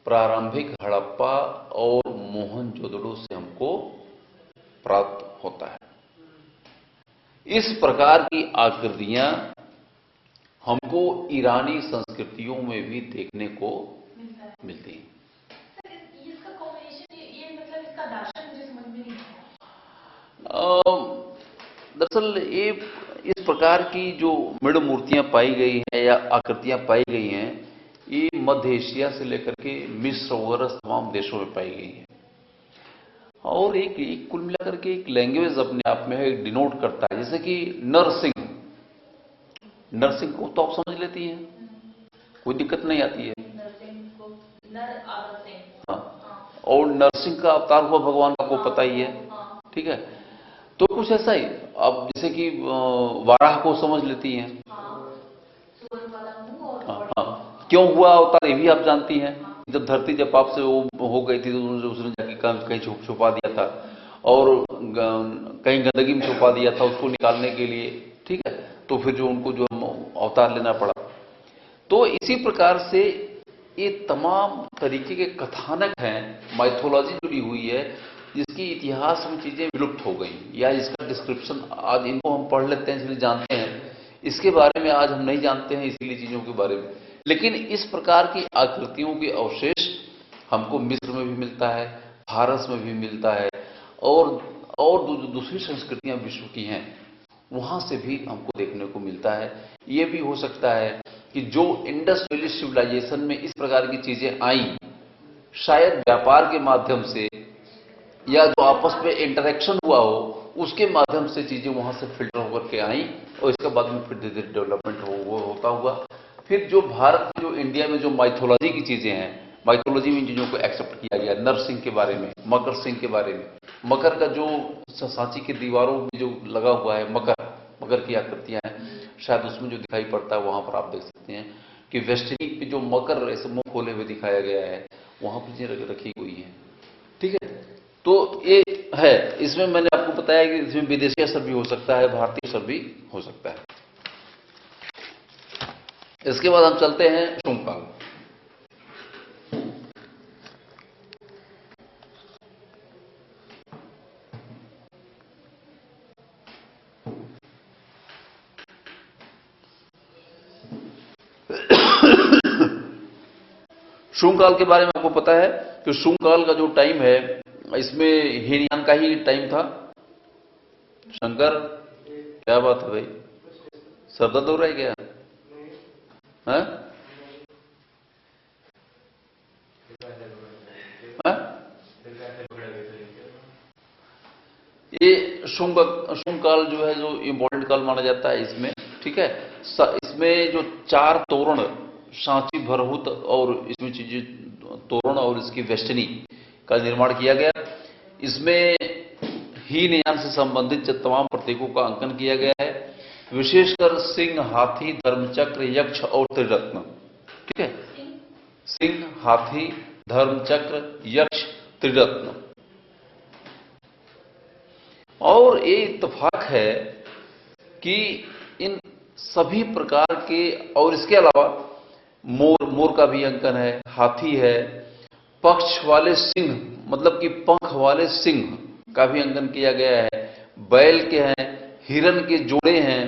प्रारंभिक हड़प्पा और मोहनजोदड़ो से हमको प्राप्त होता है। इस प्रकार की आकृतियां हमको ईरानी संस्कृतियों में भी देखने को मिलती हैं। इसका कॉम्बिनेशन, ये मतलब इसका दर्शन मुझे समझ में नहीं आया। दरअसल ये इस प्रकार की जो मृण मूर्तियां पाई गई हैं या आकृतियां पाई गई हैं, ये मध्य एशिया से लेकर के मिस्र वगैरह तमाम देशों में पाई गई हैं। और एक कुल मिलाकर के एक लैंग्वेज अपने आप में है, डिनोट करता है। जैसे कि नरसिंह को तो आप समझ लेती हैं, कोई दिक्कत नहीं आती है। नरसिंह को नर आदत से। हाँ, और नरसिंह का अवतार हुआ भगवान का आपको पता ही है। ठीक है। तो कुछ ऐसा ही, अब जैसे कि वाराह को समझ लेती हैं। हाँ, क्यों हुआ अवतार ये भी आप जानती हैं। जब धरती जब पाप से वो हो गई थी तो उसने जाके कहीं छुपा दिया था और कहीं गंदगी में छुपा दिया था उसको निकालने के लिए। ठीक है। तो फिर जो उनको जो अवतार लेना पड़ा। तो इसी प्रकार से ये तमाम तरीके के कथानक हैं, माइथोलॉजी जुड़ी हुई है, जिसकी इतिहास में चीजें विलुप्त हो गई या इसका डिस्क्रिप्शन आज इनको हम पढ़ लेते हैं इसलिए जानते हैं, इसके बारे में आज हम नहीं जानते हैं इसलिए चीजों के बारे में। लेकिन इस प्रकार की आकृतियों के अवशेष हमको मिस्र में भी मिलता है, फारस में भी मिलता है और दूसरी संस्कृतियां विश्व की हैं वहां से भी हमको देखने को मिलता है। ये भी हो सकता है कि जो इंडस वैली सिविलाइजेशन में इस प्रकार की चीजें आई, शायद व्यापार के माध्यम से या जो आपस में इंटरेक्शन हुआ हो उसके माध्यम से चीजें वहां से फिल्टर होकर के आई और इसके बाद में फिर धीरे धीरे डेवलपमेंट होता हुआ फिर जो भारत जो इंडिया में जो माइथोलॉजी की चीजें हैं, माइथोलॉजी में इन चीजों को एक्सेप्ट किया गया। नरसिंह के बारे में, मकर सिंह के बारे में, मकर का जो सांची की दीवारों में जो लगा हुआ है मकर की आकृतियां हैं, शायद उसमें जो दिखाई पड़ता है वहां पर आप देख सकते हैं कि वेस्टनी पे जो मकर ऐसे मुंह खोले हुए दिखाया गया है वहां पर चीजें रखी हुई है। ठीक है। तो ये है, इसमें मैंने आपको बताया कि इसमें विदेशी असर भी हो सकता है, भारतीय असर भी हो सकता है। इसके बाद हम चलते हैं शुंगकाल। शुंगकाल के बारे में आपको पता है कि शुंगकाल का जो टाइम है इसमें हीनयान का ही टाइम था। शंकर, क्या बात है भाई, सर दर्द हो रहा है क्या? हैं? हैं? ये शुंग काल जो है, जो इम्पोर्टेंट काल माना जाता है इसमें, ठीक है। इसमें जो 4 तोरण, सांची, भरहुत और इसमें चीजें तोरण और इसकी वेस्टनी का निर्माण किया गया। इसमें हीनयान से संबंधित तमाम प्रतीकों का अंकन किया गया है, विशेषकर सिंह, हाथी, धर्मचक्र, यक्ष और त्रिरत्न, ठीक है। सिंह, हाथी, धर्मचक्र, यक्ष, त्रिरत्न। और ये इत्तेफाक है कि इन सभी प्रकार के, और इसके अलावा मोर का भी अंकन है, हाथी है, पक्ष वाले सिंह मतलब कि पंख वाले सिंह का भी अंकन किया गया है, बैल के हैं, हिरण के जोड़े हैं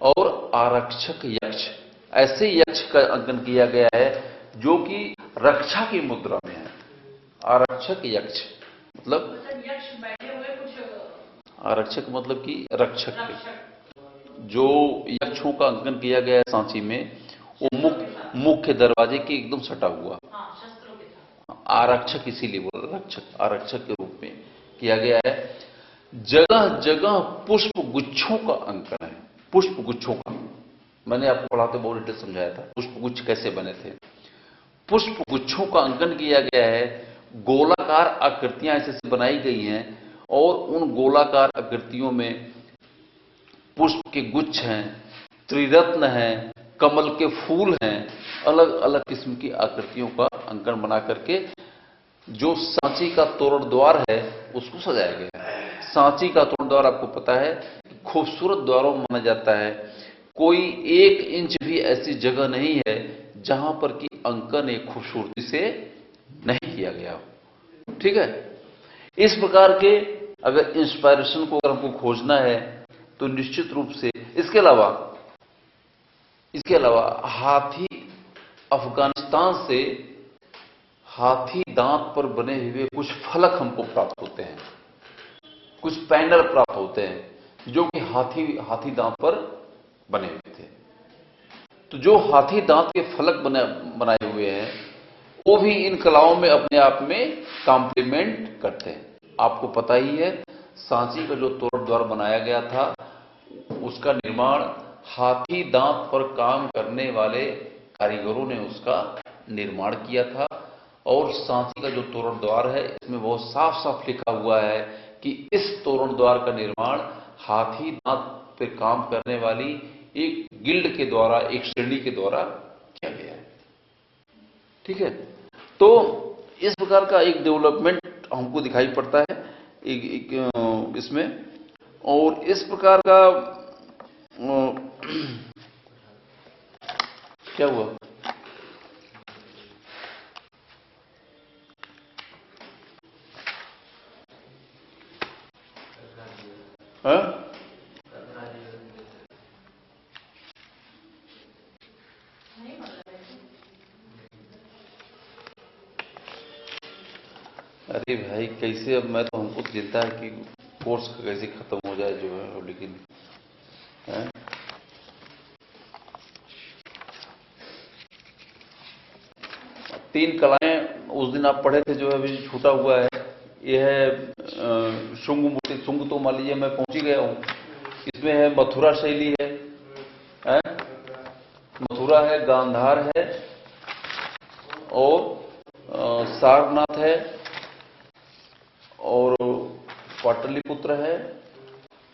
और आरक्षक यक्ष, ऐसे यक्ष का अंकन किया गया है जो कि रक्षा की मुद्रा में है। आरक्षक यक्ष मतलब यक्ष बैठे हुए कुछ, आरक्षक मतलब कि रक्षक के। जो यक्षों का अंकन किया गया है सांची में, वो मुख्य दरवाजे के एकदम सटा हुआ, शस्त्रों के साथ। आरक्षक इसीलिए बोल, रक्षक, आरक्षक के रूप में किया गया है। जगह जगह पुष्प गुच्छों का अंकन है, पुष्प गुच्छों का। मैंने आपको पढ़ाते बहुत डिटेल समझाया था पुष्प गुच्छ कैसे बने थे। पुष्प गुच्छों का अंकन किया गया है, गोलाकार आकृतियां ऐसे बनाई गई हैं और उन गोलाकार आकृतियों में पुष्प के गुच्छ हैं, त्रिरत्न हैं, कमल के फूल हैं, अलग अलग किस्म की आकृतियों का अंकन बना करके जो सांची का तोरण द्वार है उसको सजाया गया है। सांची का तोरण द्वार आपको पता है खूबसूरत द्वारों माना जाता है। कोई 1 इंच भी ऐसी जगह नहीं है जहां पर कि अंकन एक खूबसूरती से नहीं किया गया हो, ठीक है। इस प्रकार के अगर इंस्पायरेशन को अगर हमको खोजना है तो निश्चित रूप से इसके अलावा हाथी, अफगानिस्तान से हाथी दांत पर बने हुए कुछ फलक हमको प्राप्त होते हैं, कुछ पैनल प्राप्त होते हैं जो कि हाथी दांत पर बने हुए थे। तो जो हाथी दांत के फलक बनाए हुए हैं वो भी इन कलाओं में अपने आप में कॉम्प्लीमेंट करते हैं। आपको पता ही है सांची का जो तोरण द्वार बनाया गया था उसका निर्माण हाथी दांत पर काम करने वाले कारीगरों ने उसका निर्माण किया था। और सांची का जो तोरण द्वार है इसमें बहुत साफ साफ लिखा हुआ है कि इस तोरण द्वार का निर्माण हाथी दांत पर काम करने वाली एक गिल्ड के द्वारा, एक श्रेणी के द्वारा किया गया है, ठीक है। तो इस प्रकार का एक डेवलपमेंट हमको दिखाई पड़ता है इसमें। और इस प्रकार का क्या हुआ, हाँ? अरे भाई कैसे, अब मैं तो हमको चिंता है कि कोर्स कैसे खत्म हो जाए जो है, लेकिन है? तीन कलाएं उस दिन आप पढ़े थे जो है अभी छूटा हुआ है। यह है शुंग मूर्ति। शुंग तो मान लीजिए मैं पहुंच ही गया हूं। इसमें है मथुरा शैली है? मथुरा है, गांधार है और सारनाथ है और पाटलिपुत्र है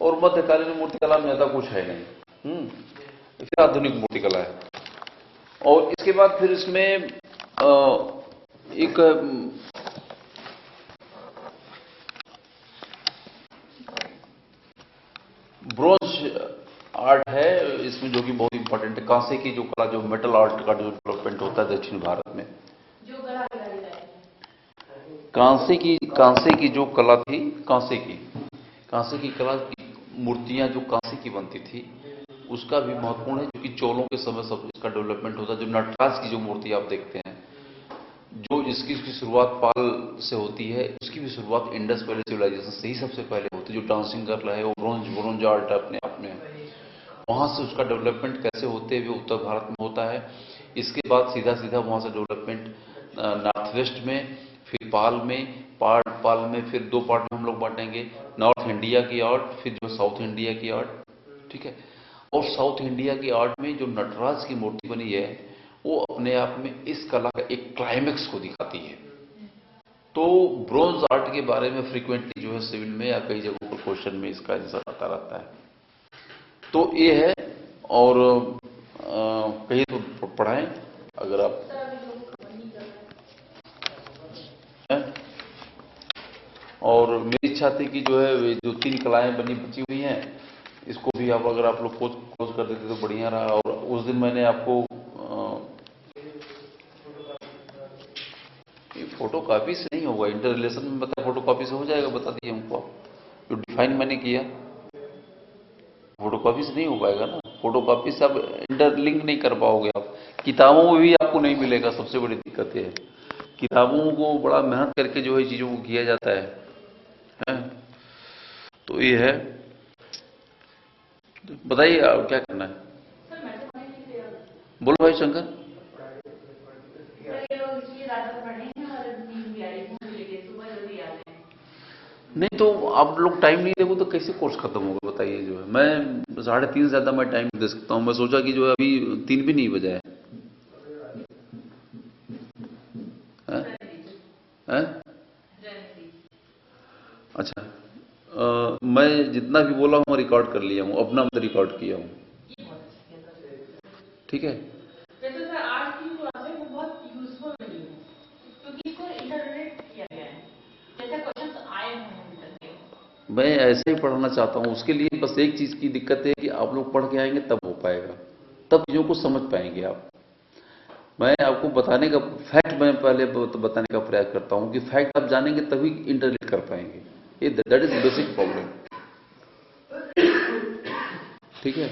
और मध्यकालीन मूर्तिकला में ज्यादा कुछ है नहीं। फिर आधुनिक मूर्तिकला है। और इसके बाद फिर इसमें एक ब्रोंज आर्ट है इसमें जो कि बहुत इंपॉर्टेंट है। कांसे की जो कला, जो मेटल आर्ट का जो डेवलपमेंट होता है दक्षिण भारत में, जो कांसे की जो कला थी, कांसे की कला की मूर्तियां जो कांसे की बनती थी उसका भी महत्वपूर्ण है, क्योंकि चोलों के समय सब इसका डेवलपमेंट होता है। जो नटराज की जो मूर्ति आप देखते हैं, जो इसकी शुरुआत पाल से होती है, उसकी भी शुरुआत इंडस वैली सिविलाइजेशन से ही सबसे पहले होती है। जो डांसिंग गर्ल है वो ब्रोंज आर्ट अपने आप में, वहां वहाँ से उसका डेवलपमेंट कैसे होते हुए उत्तर भारत में होता है, इसके बाद सीधा सीधा वहाँ से डेवलपमेंट नॉर्थ वेस्ट में, फिर पाल में फिर दो पार्ट में हम लोग बांटेंगे, नॉर्थ इंडिया की आर्ट, फिर जो साउथ इंडिया की आर्ट, ठीक है। और साउथ इंडिया की आर्ट में जो नटराज की मूर्ति बनी है वो अपने आप में इस कला का एक क्लाइमेक्स को दिखाती है। तो ब्रोंज आर्ट के बारे में फ्रीक्वेंटली जो है सिविल में या कई जगहों पर क्वेश्चन में इसका आंसर आता रहता है। तो ये है, और कहीं तो पढ़ाएं अगर आप हैं। और मेरी इच्छा थी कि जो है वे जो 3 कलाएं बची हुई हैं इसको भी आप अगर आप लोग खोज कर देते तो बढ़िया रहा। और उस दिन मैंने आपको फोटो कॉपी से नहीं होगा, इंटर रिलेशन में बता फोटो कॉपी से हो जाएगा, बता दिए हमको आप, जो डिफाइन मैंने किया फोटो कॉपी से नहीं हो पाएगा ना। फोटो कॉपी से आप इंटरलिंक नहीं कर पाओगे, आप किताबों में भी आपको नहीं मिलेगा। सबसे बड़ी दिक्कत ये है, किताबों को बड़ा मेहनत करके जो है चीजों को किया जाता है? तो ये है, बताइए आप क्या करना है, बोलो भाई शंकर। नहीं तो आप लोग टाइम नहीं दोगे तो कैसे कोर्स खत्म होगा बताइए। जो है मैं 3:30 से ज्यादा मैं टाइम दे सकता हूँ। मैं सोचा कि जो है अभी 3 भी नहीं बजा है। अच्छा, मैं जितना भी बोला हूँ रिकॉर्ड कर लिया हूँ, अपना मैं रिकॉर्ड किया हूँ, ठीक है। वैसे सर आज की क्लास है वो बहुत यूजफुल रही है क्योंकि इसको इंटरनेट किया गया है, जैसे क्वेश्चंस आए हैं मैं ऐसे ही पढ़ाना चाहता हूँ। उसके लिए बस एक चीज की दिक्कत है कि आप लोग पढ़ के आएंगे तब हो पाएगा, तब चीजों को समझ पाएंगे आप। मैं आपको बताने का फैक्ट मैं पहले बताने का प्रयास करता हूँ कि फैक्ट आप जानेंगे तभी इंटरलेट कर पाएंगे। ये दैट इज बेसिक प्रॉब्लम, ठीक है।